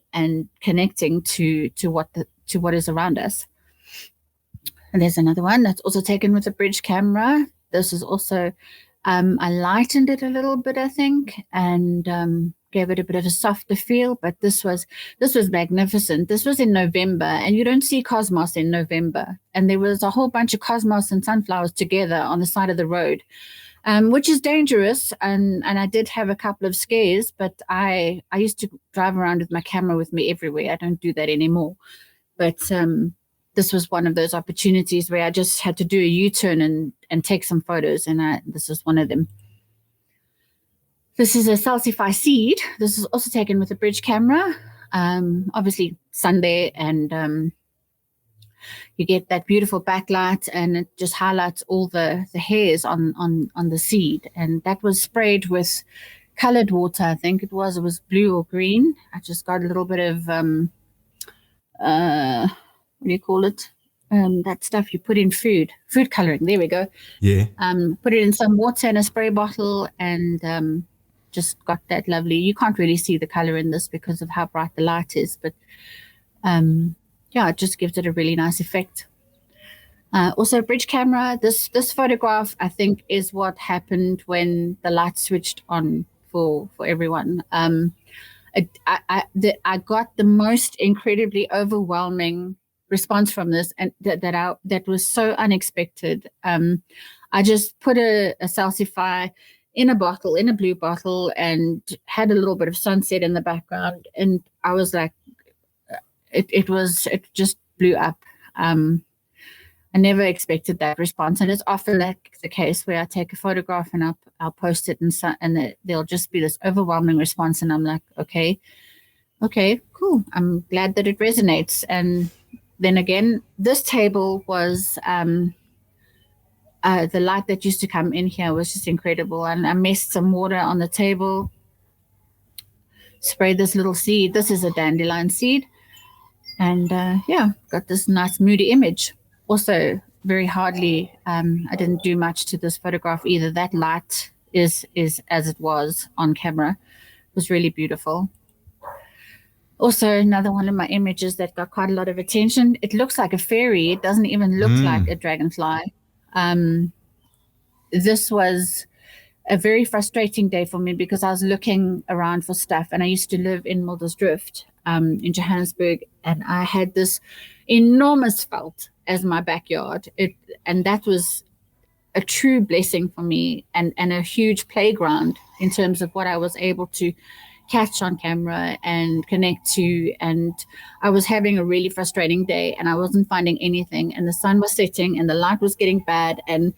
connecting to what is around us. And there's another one that's also taken with a bridge camera. This is also, I lightened it a little bit, I think, and gave it a bit of a softer feel. But this was magnificent. This was in November, and you don't see cosmos in November. And there was a whole bunch of cosmos and sunflowers together on the side of the road, which is dangerous. And I did have a couple of scares, but I used to drive around with my camera with me everywhere. I don't do that anymore. But this was one of those opportunities where I just had to do a U-turn and take some photos, and this is one of them. This is a salsify seed. This is also taken with a bridge camera. Obviously sun there, and you get that beautiful backlight, and it just highlights all the hairs on the seed. And that was sprayed with colored water, I think it was blue or green. I just got a little bit of what do you call it? That stuff you put in food coloring. There we go. Yeah. Put it in some water in a spray bottle, and just got that lovely. You can't really see the color in this because of how bright the light is, but it just gives it a really nice effect. Also, bridge camera. This photograph, I think, is what happened when the light switched on for everyone. I got the most incredibly overwhelming response from this, and that was so unexpected. I just put a salsify in a blue bottle, and had a little bit of sunset in the background, and I was like, it just blew up. I never expected that response, and it's often the case where I take a photograph and I'll post it, and there'll just be this overwhelming response, and I'm like, okay, cool. I'm glad that it resonates. And then again, this table was the light that used to come in here was just incredible, and I messed some water on the table, sprayed this little seed. This is a dandelion seed, and got this nice moody image. Also, very hardly, I didn't do much to this photograph either. That light is as it was on camera. It was really beautiful. Also, another one of my images that got quite a lot of attention. It looks like a fairy. It doesn't even look like a dragonfly. This was a very frustrating day for me because I was looking around for stuff, and I used to live in Muldersdrift in Johannesburg, and I had this enormous veld as my backyard. And that was a true blessing for me, and a huge playground in terms of what I was able to catch on camera and connect to. And I was having a really frustrating day, and I wasn't finding anything, and the sun was setting and the light was getting bad, and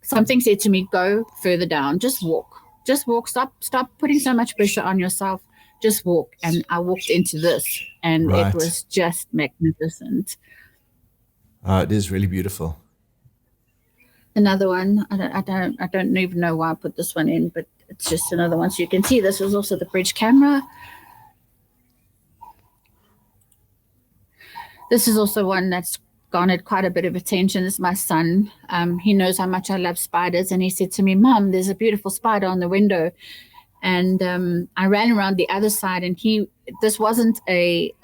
something said to me, go further down, just walk, stop putting so much pressure on yourself, just walk. And I walked into this, and It was just magnificent. It is really beautiful. Another one, I don't even know why I put this one in, but it's just another one. So you can see this was also the bridge camera. This is also one that's garnered quite a bit of attention. This is my son. He knows how much I love spiders, and he said to me, Mom, there's a beautiful spider on the window. And I ran around the other side, and this wasn't a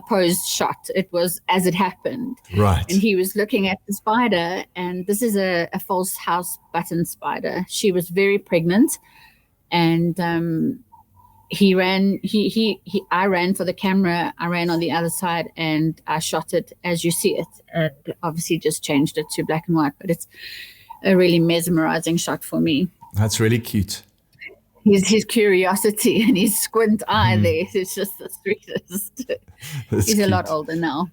posed shot. It was as it happened. Right. And he was looking at the spider, and this is a false house button spider. She was very pregnant, and he ran. I ran for the camera. I ran on the other side, and I shot it as you see it. And obviously, just changed it to black and white, but it's a really mesmerizing shot for me. That's really cute. His curiosity and his squint eye there is just the sweetest. That's He's a lot cute. older now.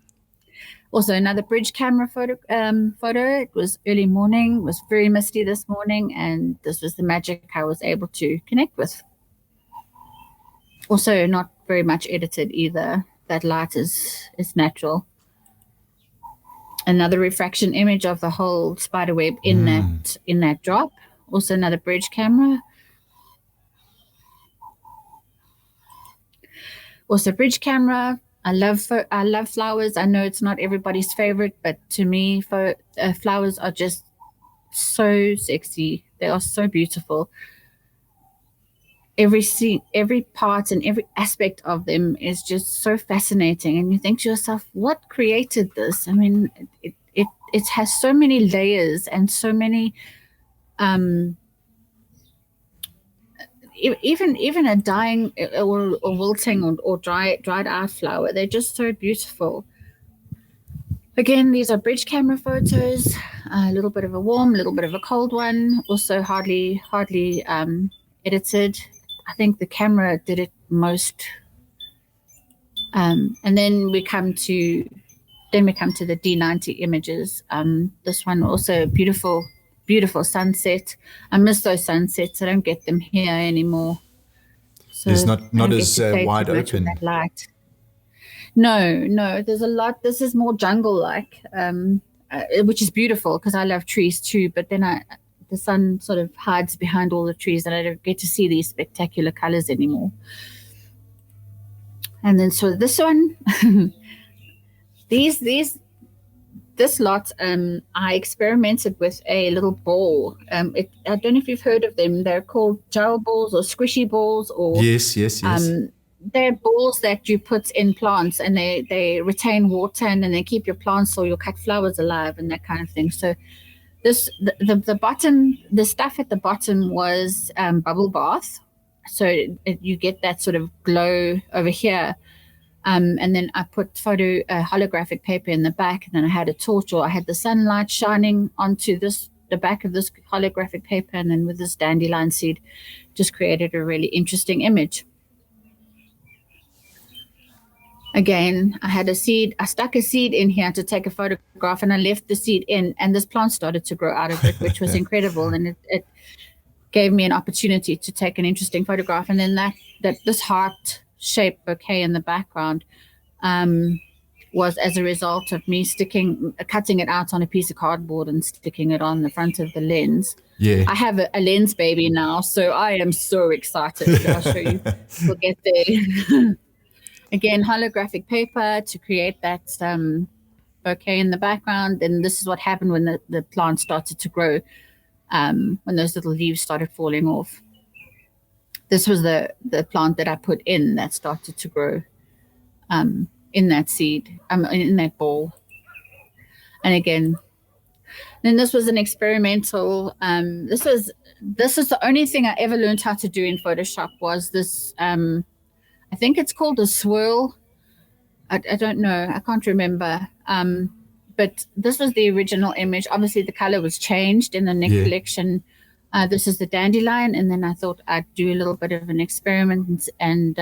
Also, another bridge camera photo. It was early morning. It was very misty this morning, and this was the magic I was able to connect with. Also, not very much edited either. That light is natural. Another refraction image of the whole spider web in that drop. Also, another bridge camera. Also, bridge camera. I love flowers. I know it's not everybody's favorite, but to me, flowers are just so sexy. They are so beautiful. Every part and every aspect of them is just so fascinating. And you think to yourself, what created this? I mean, it has so many layers and so many, even a dying or wilting or dried out flower. They're just so beautiful. Again, these are bridge camera photos, a little bit of a warm, a little bit of a cold one, also hardly edited. I think the camera did it most. And then we come to the D90 images. This one also beautiful sunset. I miss those sunsets. I don't get them here anymore. So it's not as wide open. That light. No, there's a lot. This is more jungle-like, which is beautiful because I love trees too. But then the sun sort of hides behind all the trees, and I don't get to see these spectacular colors anymore. And then so this one, this lot, I experimented with a little ball. I don't know if you've heard of them. They're called gel balls or squishy balls, or yes. They're balls that you put in plants, and they retain water, and then they keep your plants or your cut flowers alive and that kind of thing. So the bottom, the stuff at the bottom was bubble bath. So you get that sort of glow over here. And then I put holographic paper in the back, and then I had a torch, or I had the sunlight shining onto the back of this holographic paper, and then with this dandelion seed, just created a really interesting image. Again, I had a seed. I stuck a seed in here to take a photograph, and I left the seed in, and this plant started to grow out of it, which was incredible. And it gave me an opportunity to take an interesting photograph. And then this heart-shaped bouquet in the background was as a result of me cutting it out on a piece of cardboard and sticking it on the front of the lens. Yeah. I have a lens baby now, so I am so excited. I'll show you. We'll get there. Again, holographic paper to create that bouquet in the background. And this is what happened when the plant started to grow, when those little leaves started falling off. This was the plant that I put in that started to grow in that seed, in that ball. And again, then this was an experimental. This is the only thing I ever learned how to do in Photoshop was this. I think it's called a swirl. I don't know. I can't remember. But this was the original image. Obviously, the color was changed in the next collection. This is the dandelion. And then I thought I'd do a little bit of an experiment and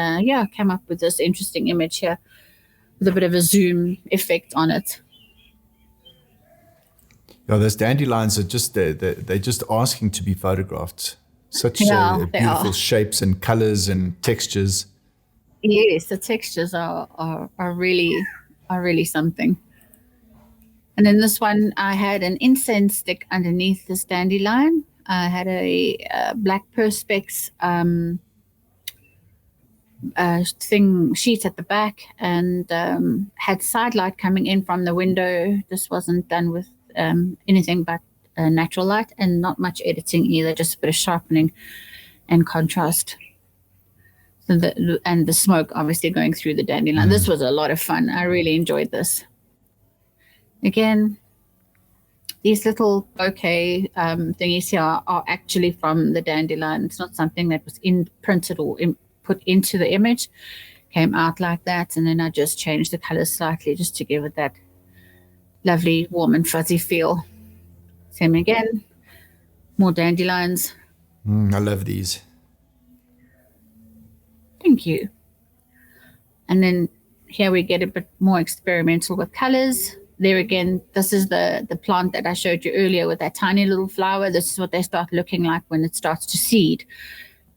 came up with this interesting image here with a bit of a zoom effect on it. Yeah, those dandelions are just, they're just asking to be photographed. Such beautiful shapes and colors and textures. Yes, the textures are really something. And then this one, I had an incense stick underneath this dandelion. I had a black perspex sheet at the back, and had side light coming in from the window. This wasn't done with anything but natural light, and not much editing either, just a bit of sharpening and contrast. And the smoke obviously going through the dandelion. This was a lot of fun. I really enjoyed this. Again, these little bouquet thingies here are actually from the dandelion. It's not something that was printed or put into the image. Came out like that, and then I just changed the colors slightly just to give it that lovely warm and fuzzy feel. Same again, more dandelions. I love these. Thank you. And then here we get a bit more experimental with colors. There again, this is the plant that I showed you earlier with that tiny little flower. This is what they start looking like when it starts to seed.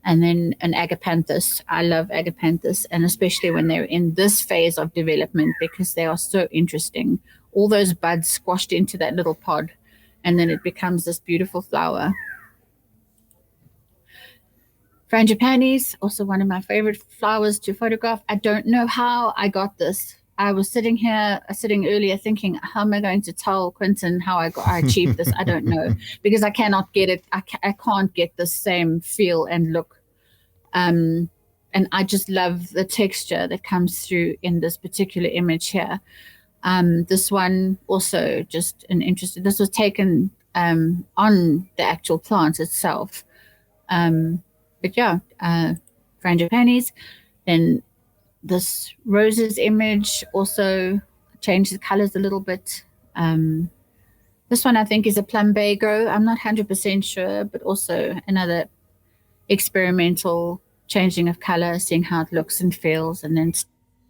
And then an agapanthus. I love agapanthus, and especially when they're in this phase of development, because they are so interesting. All those buds squashed into that little pod, and then it becomes this beautiful flower. Frangipanis, also one of my favorite flowers to photograph. I don't know how I got this. I was sitting earlier thinking, how am I going to tell Quentin how I achieved this? I don't know, because I cannot get it. I can't get the same feel and look. And I just love the texture that comes through in this particular image here. This one also just an interesting. This was taken on the actual plant itself. But yeah, frangipanis. Then this roses image also changed the colors a little bit. This one I think is a plumbago. I'm not 100% sure, but also another experimental changing of color, seeing how it looks and feels, and then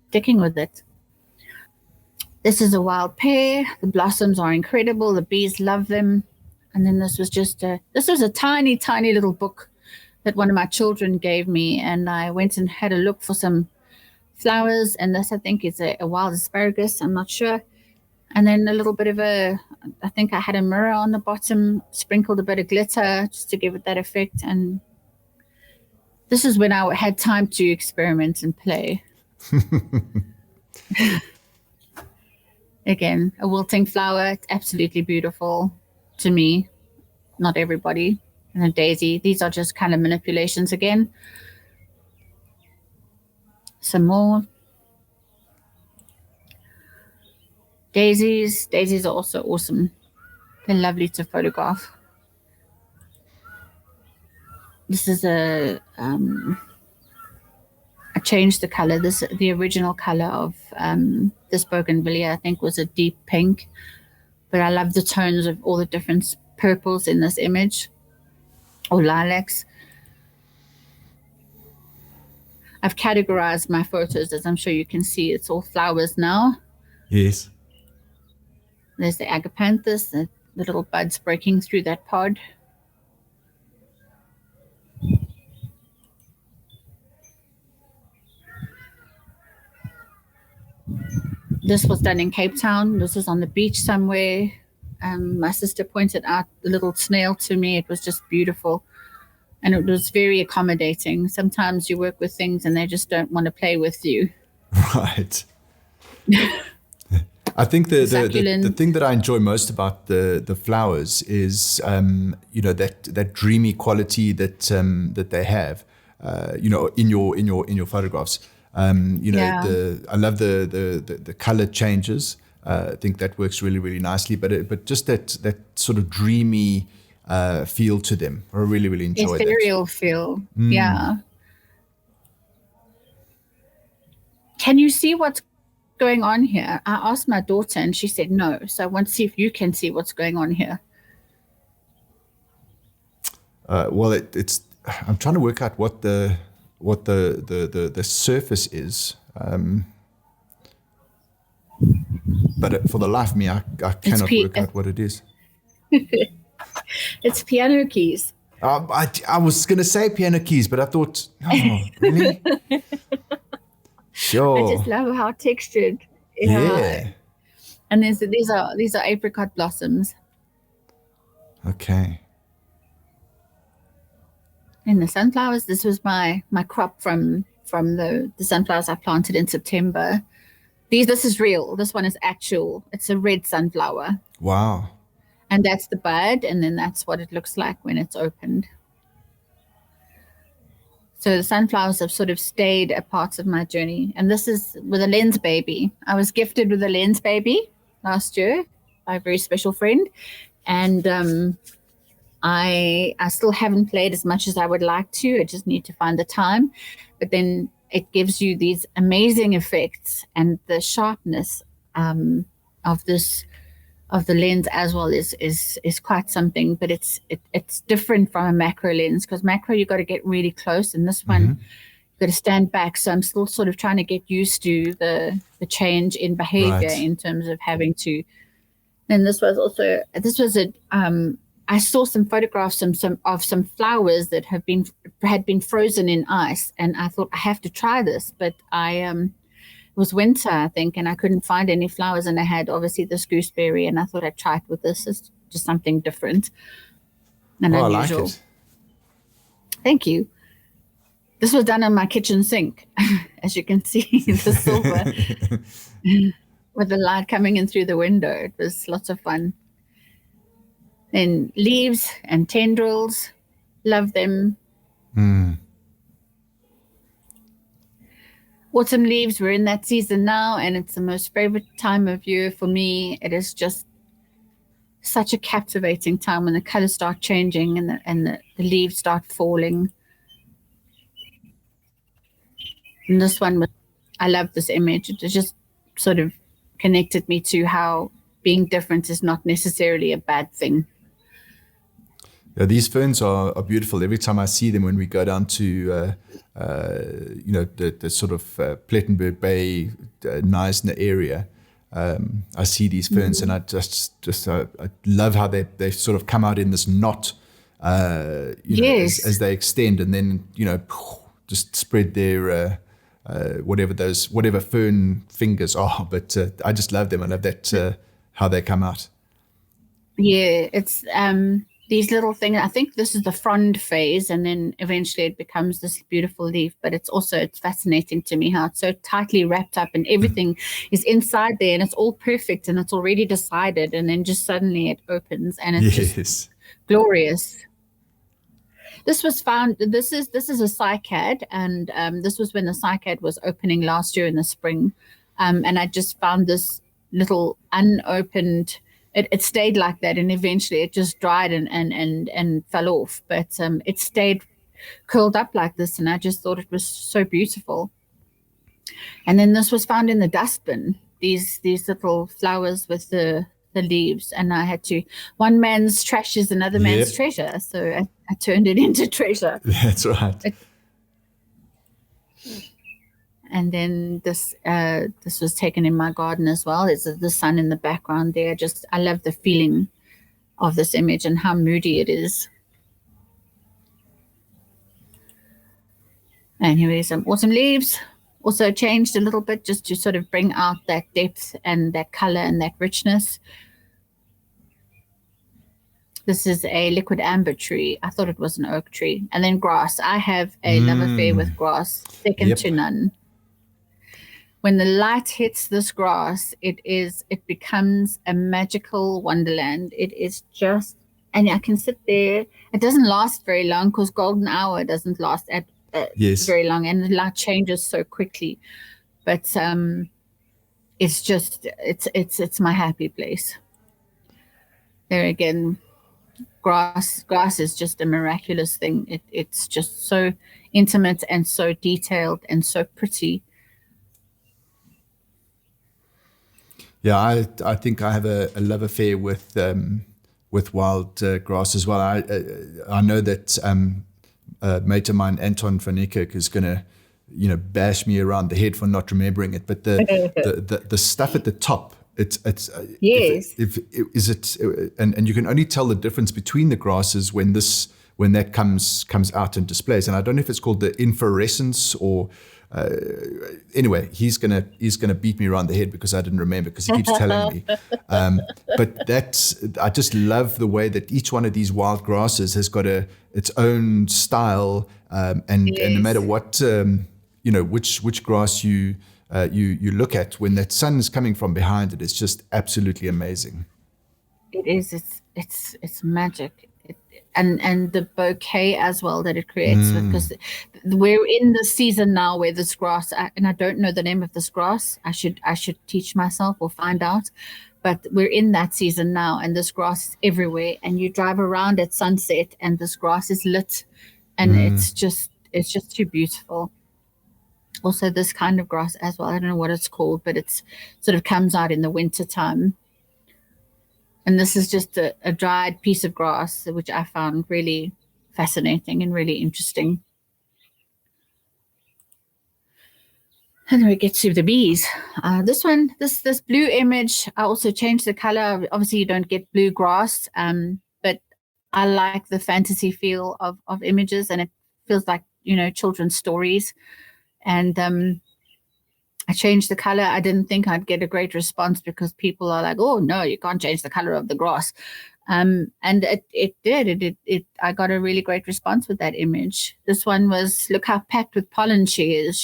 sticking with it. This is a wild pear. The blossoms are incredible. The bees love them. And then this was a tiny, tiny little book that one of my children gave me, and I went and had a look for some flowers, and this I think is a wild asparagus, I'm not sure. And then a little bit of I think I had a mirror on the bottom, sprinkled a bit of glitter just to give it that effect. And this is when I had time to experiment and play. Again, a wilting flower. It's absolutely beautiful to me, not everybody. And a daisy. These are just kind of manipulations again. Some more. Daisies. Daisies are also awesome. They're lovely to photograph. This is I changed the color. The original color of this bougainvillea, I think, was a deep pink. But I love the tones of all the different purples in this image. Or lilacs. I've categorized my photos, as I'm sure you can see. It's all flowers now. Yes. There's the agapanthus, the little buds breaking through that pod. This was done in Cape Town. This was on the beach somewhere. My sister pointed out the little snail to me. It was just beautiful. And it was very accommodating. Sometimes you work with things and they just don't want to play with you. Right. I think the thing that I enjoy most about the flowers is that dreamy quality that they have in your photographs. I love the color changes. I think that works really, really nicely. But just that sort of dreamy feel to them, I really, really enjoy that. Ethereal feel, yeah. Can you see what's going on here? I asked my daughter, and she said no. So I want to see if you can see what's going on here. Well, it's. I'm trying to work out what the surface is. But for the life of me, I cannot work out what it is. It's piano keys. I was going to say piano keys, but I thought, oh, really? Sure. I just love how textured. Yeah. And these are apricot blossoms. Okay. And the sunflowers. This was my crop from the sunflowers I planted in September. This is real. This one is actual. It's a red sunflower. Wow. And that's the bud, and then that's what it looks like when it's opened. So the sunflowers have sort of stayed a part of my journey. And this is with a lens baby. I was gifted with a lens baby last year by a very special friend. And I still haven't played as much as I would like to. I just need to find the time. But then it gives you these amazing effects, and the sharpness of this of the lens as well is quite something, but it's different from a macro lens, because macro you got to get really close, and this one you got to stand back. So I'm still sort of trying to get used to the change in behavior Right. in terms of having to. And this was a I saw some photographs of some flowers that had been frozen in ice, and I thought I have to try this, but it was winter, I think, and I couldn't find any flowers, and I had obviously this gooseberry, and I thought I'd try it with this. It's just something different and Oh, I like unusual. it. Thank you. This was done on my kitchen sink, as you can see, the silver with the light coming in through the window. It was lots of fun. And leaves and tendrils, love them. Autumn leaves, we're in that season now, and it's the most favorite time of year for me. It is just such a captivating time when the colors start changing and the leaves start falling. And this one, I love this image. It just sort of connected me to how being different is not necessarily a bad thing. Yeah, these ferns are beautiful. Every time I see them when we go down to, the sort of Plettenberg Bay, Neisner area, I see these ferns, and I I love how they sort of come out in this knot, Yes. as they extend, and then just spread their whatever fern fingers are. But I just love them. I love that how they come out. Yeah, it's these little things. I think this is the frond phase, and then eventually it becomes this beautiful leaf. But it's fascinating to me how it's so tightly wrapped up, and everything is inside there, and it's all perfect, and it's already decided, and then just suddenly it opens, and it's just glorious. This was found. This is a cycad, and this was when the cycad was opening last year in the spring, and I just found this little unopened. It stayed like that, and eventually it just dried and fell off. But it stayed curled up like this, and I just thought it was so beautiful. And then this was found in the dustbin. These little flowers with the leaves, and I had to. One man's trash is another man's treasure, so I turned it into treasure. That's right. And then this was taken in my garden as well. There's the sun in the background there. I love the feeling of this image and how moody it is. And here is some autumn leaves. Also changed a little bit just to sort of bring out that depth and that color and that richness. This is a liquid amber tree. I thought it was an oak tree. And then grass. I have a love affair with grass, second to none. When the light hits this grass, it becomes a magical wonderland. It is just, and I can sit there. It doesn't last very long, because golden hour doesn't last at very long, and the light changes so quickly. But it's just it's my happy place. There again, grass is just a miraculous thing. It's just so intimate and so detailed and so pretty. Yeah, I think I have a love affair with wild grass as well. I know that a mate of mine, Anton van Niekerk, is going to bash me around the head for not remembering it. But the stuff at the top, it's yes. And you can only tell the difference between the grasses when that comes out and displays. And I don't know if it's called the inflorescence or. Anyway, he's gonna beat me around the head because I didn't remember, because he keeps telling me. But I just love the way that each one of these wild grasses has got its own style, and no matter what which grass you look at, when that sun is coming from behind it, it's just absolutely amazing. It is. It's magic. And the bouquet as well that it creates, because we're in the season now where this grass, and I don't know the name of this grass. I should teach myself or find out, but we're in that season now, and this grass is everywhere. And you drive around at sunset, and this grass is lit, and it's just too beautiful. Also, this kind of grass as well. I don't know what it's called, but it's sort of comes out in the winter time. And this is just a dried piece of grass, which I found really fascinating and really interesting. And then we get to the bees. This blue image, I also changed the color. Obviously, you don't get blue grass, but I like the fantasy feel of images, and it feels like, children's stories. And I changed the color. I didn't think I'd get a great response because people are like, "Oh no, you can't change the color of the grass." And it did. I got a really great response with that image. This one was, look how packed with pollen she is.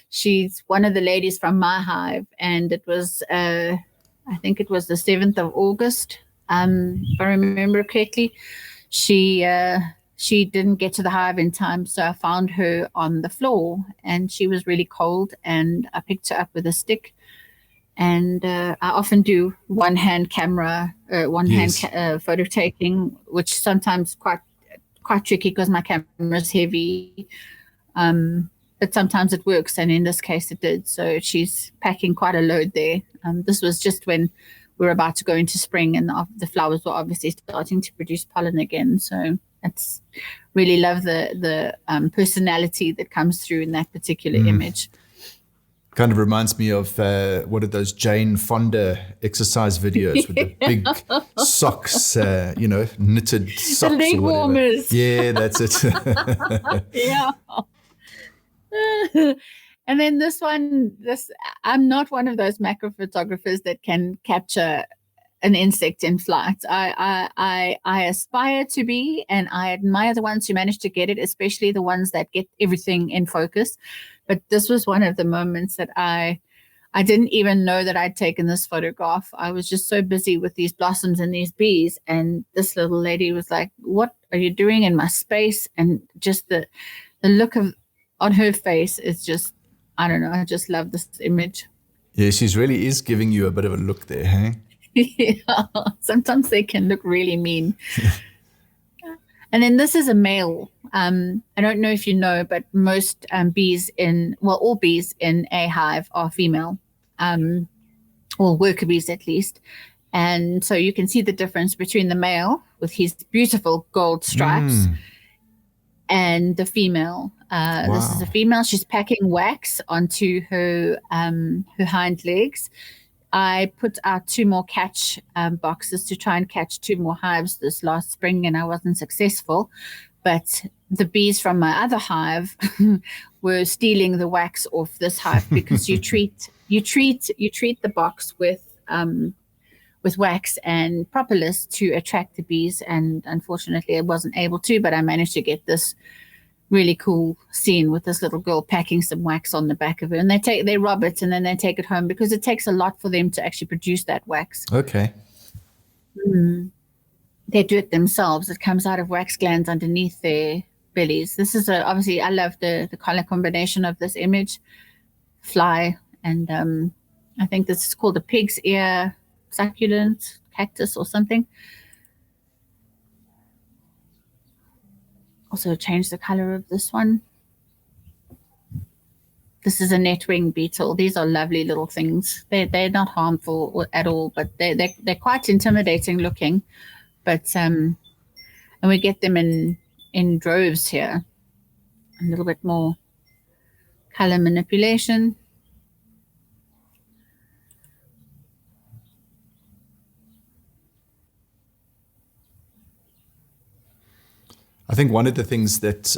She's one of the ladies from my hive, and it was I think it was the 7th of August, if I remember correctly. She didn't get to the hive in time, so I found her on the floor, and she was really cold, and I picked her up with a stick. And I often do one-hand camera, photo taking, which sometimes quite tricky because my camera is heavy. But sometimes it works, and in this case it did. So she's packing quite a load there. This was just when we were about to go into spring, and the flowers were obviously starting to produce pollen again. So that's really love the personality that comes through in that particular image. Kind of reminds me of what are those Jane Fonda exercise videos with the big socks, knitted socks. The leg warmers. Yeah, that's it. Yeah. And then I'm not one of those macro photographers that can capture an insect in flight. I aspire to be, and I admire the ones who manage to get it, especially the ones that get everything in focus. But this was one of the moments that I didn't even know that I'd taken this photograph. I was just so busy with these blossoms and these bees, and this little lady was like, "What are you doing in my space?" And just the look on her face is just, I don't know, I just love this image. Yeah, she's really is giving you a bit of a look there, hey? Yeah, sometimes they can look really mean. And then this is a male. I don't know if you know, but most all bees in a hive are female, or worker bees at least. And so you can see the difference between the male with his beautiful gold stripes and the female. Wow. This is a female. She's packing wax onto her hind legs. I put out 2 more catch boxes to try and catch 2 more hives this last spring, and I wasn't successful. But the bees from my other hive were stealing the wax off this hive because you treat the box with wax and propolis to attract the bees. And unfortunately, I wasn't able to, but I managed to get this really cool scene with this little girl packing some wax on the back of her, and they rob it and then they take it home because it takes a lot for them to actually produce that wax. Okay. They do it themselves. It comes out of wax glands underneath their bellies. This is obviously, I love the color combination of this image, fly, and I think this is called a pig's ear succulent cactus or something. Also change the color of this one. This is a netwing beetle. These are lovely little things. They're not harmful at all, but they're quite intimidating looking. But and we get them in droves here. A little bit more color manipulation. I think one of the things that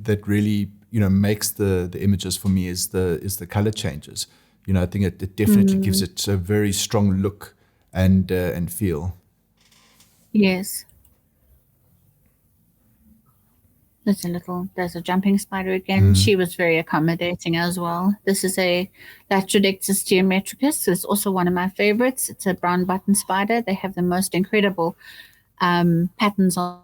that really makes the images for me is the color changes. I think it definitely gives it a very strong look and feel. Yes. There's a jumping spider again. She was very accommodating as well. This is a Latrodectus geometricus. It's also one of my favorites. It's a brown button spider. They have the most incredible patterns on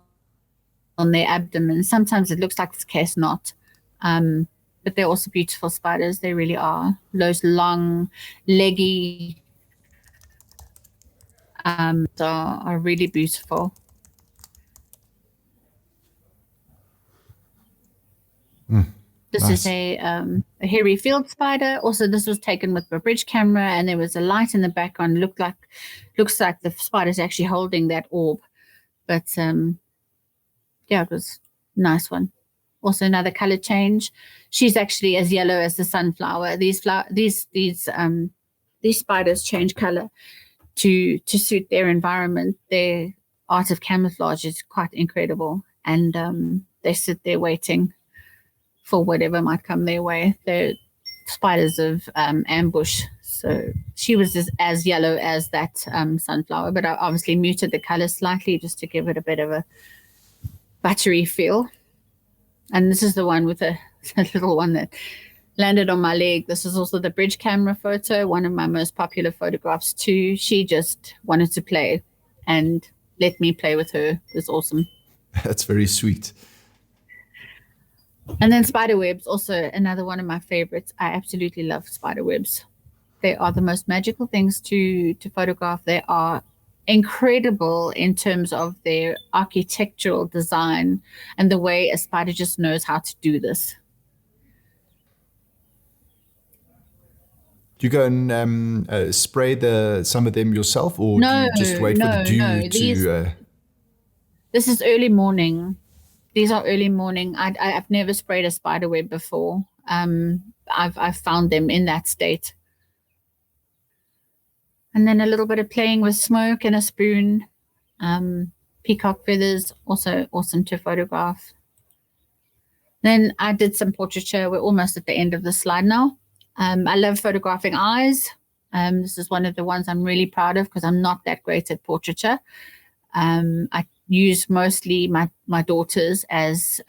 their abdomen. Sometimes it looks like it's case knot, but they're also beautiful spiders. They really are. Those long, leggy are really beautiful. This is Nice. a hairy field spider. Also, this was taken with a bridge camera, and there was a light in the background. Looks like the spider's actually holding that orb. But yeah, it was a nice one. Also, another color change. She's actually as yellow as the sunflower. These spiders change color to suit their environment. Their art of camouflage is quite incredible, and they sit there waiting for whatever might come their way. They're spiders of ambush. So she was as yellow as that sunflower, but I obviously muted the color slightly just to give it a bit of a buttery feel. And this is the one with a little one that landed on my leg. This is also the bridge camera photo, one of my most popular photographs too. She just wanted to play and let me play with her. It was awesome. That's very sweet. And then spider webs, also another one of my favorites. I absolutely love spider webs. They are the most magical things to photograph. They are incredible in terms of their architectural design and the way a spider just knows how to do this. Do you go and spray some of them yourself, or do No, you just wait for the no, dew no. to? This is early morning. These are early morning. I've never sprayed a spider web before. I've found them in that state. And then a little bit of playing with smoke and a spoon. Peacock feathers, also awesome to photograph. Then I did some portraiture. We're almost at the end of the slide now. I love photographing eyes. This is one of the ones I'm really proud of because I'm not that great at portraiture. I use mostly my daughters as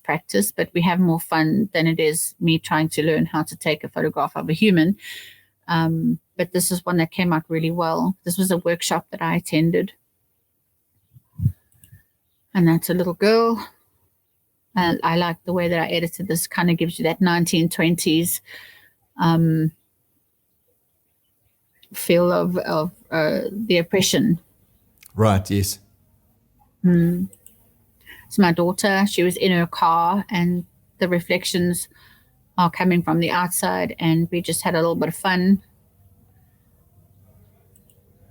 practice, but we have more fun than it is me trying to learn how to take a photograph of a human. But this is one that came out really well. This was a workshop that I attended. And that's a little girl. I like the way that I edited this. Kind of gives you that 1920s feel of the oppression. Right, yes. It's my daughter. She was in her car, and the reflections are coming from the outside, and we just had a little bit of fun.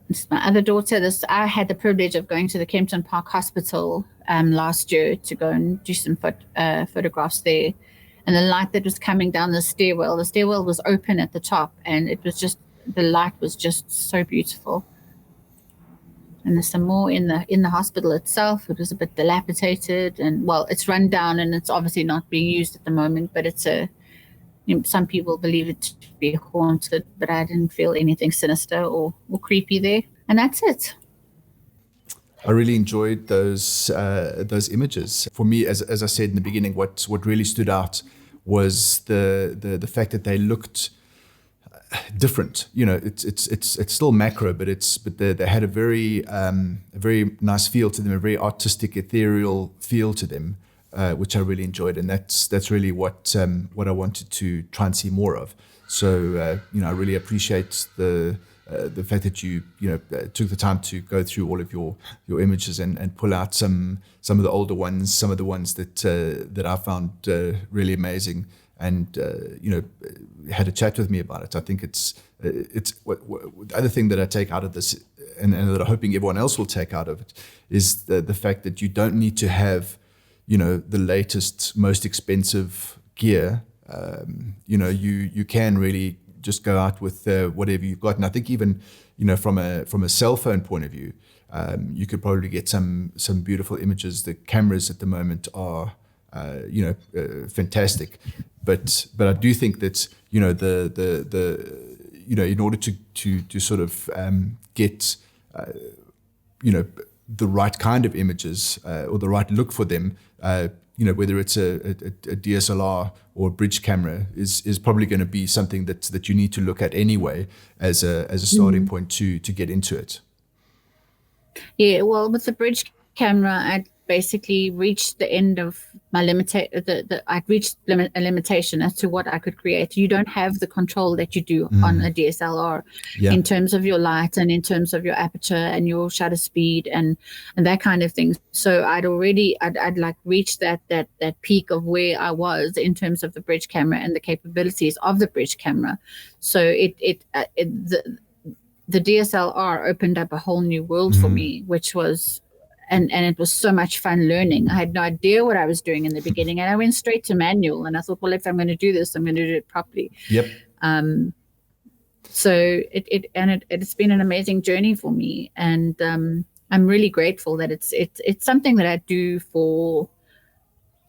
This is my other daughter. I had the privilege of going to the Kempton Park Hospital last year to go and do some photographs there. And the light that was coming down the stairwell was open at the top, and the light was just so beautiful. And there's some more in the hospital itself. It was a bit dilapidated, and well, it's run down, and it's obviously not being used at the moment. But some people believe it to be haunted, but I didn't feel anything sinister or creepy there. And that's it. I really enjoyed those images. For me, as I said in the beginning, what really stood out was the fact that they looked different. You know, it's still macro, but they had a very nice feel to them, a very artistic, ethereal feel to them, which I really enjoyed, and that's really what I wanted to try and see more of. So I really appreciate the fact that you took the time to go through all of your images and pull out some of the older ones, some of the ones that I found really amazing, and had a chat with me about it. I think it's the other thing that I take out of this, and that I'm hoping everyone else will take out of it, is the fact that you don't need to have the latest, most expensive gear. You can really just go out with whatever you've got. And I think even from a cell phone point of view, you could probably get some beautiful images. The cameras at the moment are fantastic, but I do think that in order to sort of get the right kind of images or the right look for them, whether it's a DSLR or a bridge camera is probably going to be something that you need to look at anyway as a starting point to get into it. Yeah, well, with the bridge camera, basically reached the end of my I'd reached a limitation as to what I could create. You don't have the control that you do on a DSLR Yeah. in terms of your light and in terms of your aperture and your shutter speed and that kind of thing. So I'd like reached that peak of where I was in terms of the bridge camera and the capabilities of the bridge camera. So the DSLR opened up a whole new world for me, which was, and it was so much fun learning. I had no idea what I was doing in the beginning, and I went straight to manual. And I thought, well, if I'm going to do this, I'm going to do it properly. Yep. So it's been an amazing journey for me, and I'm really grateful that it's something that I do for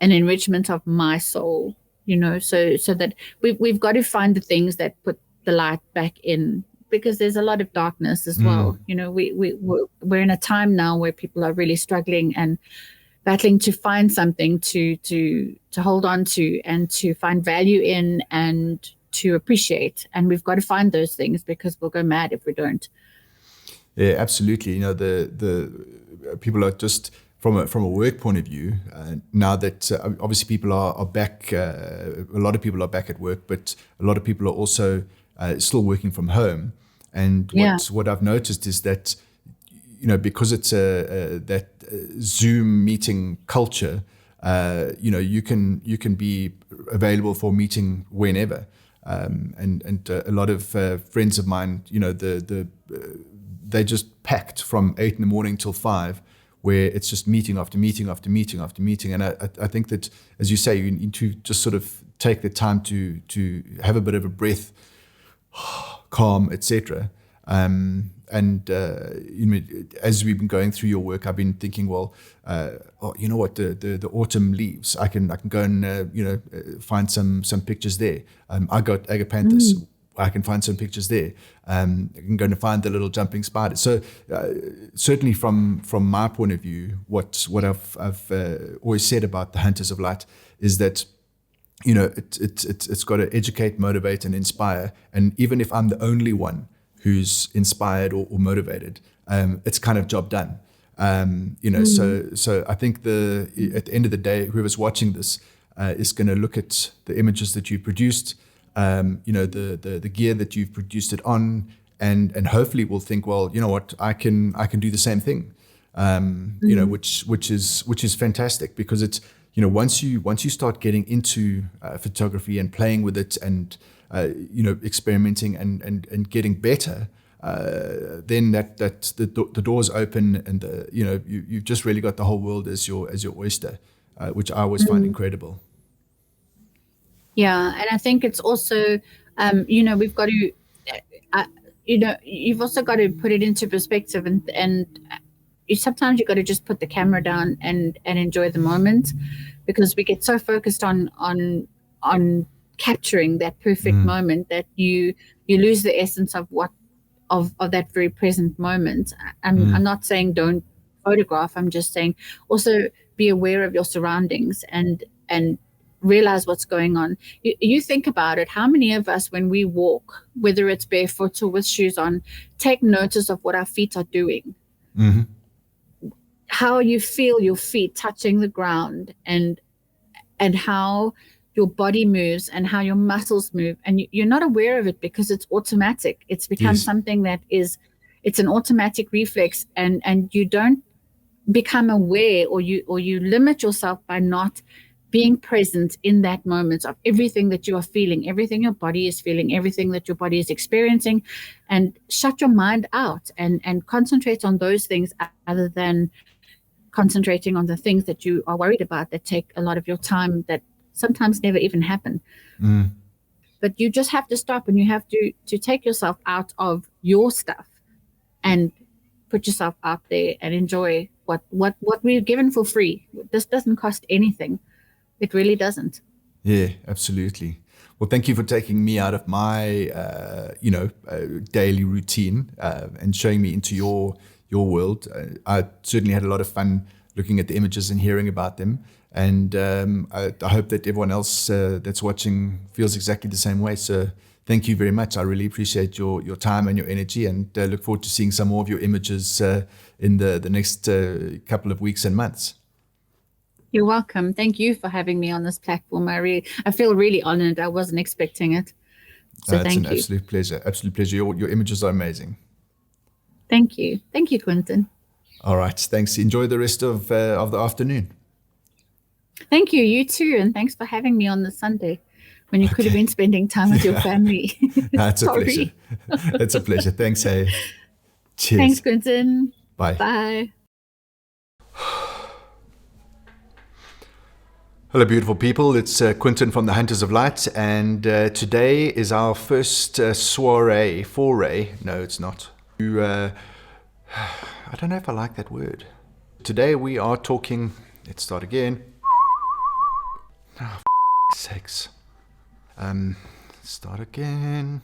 an enrichment of my soul. So that we've got to find the things that put the light back in, because there's a lot of darkness as well. We're in a time now where people are really struggling and battling to find something to hold on to and to find value in and to appreciate. And we've got to find those things, because we'll go mad if we don't. Yeah, absolutely. The people are just from a work point of view, now that obviously people are back, a lot of people are back at work, but a lot of people are also still working from home. And what I've noticed is that, because it's that Zoom meeting culture, you can be available for a meeting whenever. And a lot of friends of mine, they just packed from 8 a.m. till 5, where it's just meeting after meeting after meeting after meeting. And I think that, as you say, you need to just sort of take the time to have a bit of a breath, calm, etc. As we've been going through your work, I've been thinking, well, you know what, the autumn leaves, I can go and find some pictures there. I got agapanthus. I can find some pictures there. I'm going to find the little jumping spider. So certainly from my point of view, what I've always said about the Hunters of Light is that, it's got to educate, motivate, and inspire. And even if I'm the only one who's inspired or motivated, it's kind of job done. So I think at the end of the day, whoever's watching this is going to look at the images that you produced, the gear that you've produced it on, and hopefully will think, well, you know what, I can do the same thing, which is fantastic, because it's, once you start getting into photography and playing with it and experimenting and getting better, then the doors open, and you've just really got the whole world as your oyster, which I always find incredible. Yeah, and I think it's also, we've got to, you've also got to put it into perspective, and sometimes you've got to just put the camera down and enjoy the moment, because we get so focused on capturing that perfect moment that you lose the essence of that very present moment. I'm not saying don't photograph. I'm just saying also be aware of your surroundings and realize what's going on. You think about it, how many of us, when we walk, whether it's barefoot or with shoes on, take notice of what our feet are doing, how you feel your feet touching the ground, and how your body moves and how your muscles move, and you're not aware of it because it's automatic. It's become something that it's an automatic reflex, and you don't become aware, or you limit yourself by not being present in that moment of everything that you are feeling, everything your body is feeling, everything that your body is experiencing, and shut your mind out and concentrate on those things other than concentrating on the things that you are worried about that take a lot of your time, that sometimes never even happen. But you just have to stop, and you have to take yourself out of your stuff and put yourself out there and enjoy what we're given for free. This doesn't cost anything. It really doesn't. Yeah, absolutely. Well, thank you for taking me out of my, daily routine and showing me into your world. I certainly had a lot of fun looking at the images and hearing about them. And I hope that everyone else that's watching feels exactly the same way. So thank you very much. I really appreciate your time and your energy, and look forward to seeing some more of your images in the next couple of weeks and months. You're welcome. Thank you for having me on this platform. I feel really honored. I wasn't expecting it. So It's an thank you. absolute pleasure. Absolute pleasure. Your images are amazing. Thank you. Thank you, Quentin. All right. Thanks. Enjoy the rest of the afternoon. Thank you. You too. And thanks for having me on this Sunday when you could have been spending time with your family. It's a Sorry. pleasure. It's a pleasure. Thanks, hey. Cheers. Thanks, Quentin. Bye. Bye. Hello, beautiful people. It's Quentin from the Hunters of Light, and today is our first foray. No, it's not. I don't know if I like that word. Today we are talking. Let's start again. Oh, for sakes. Start again.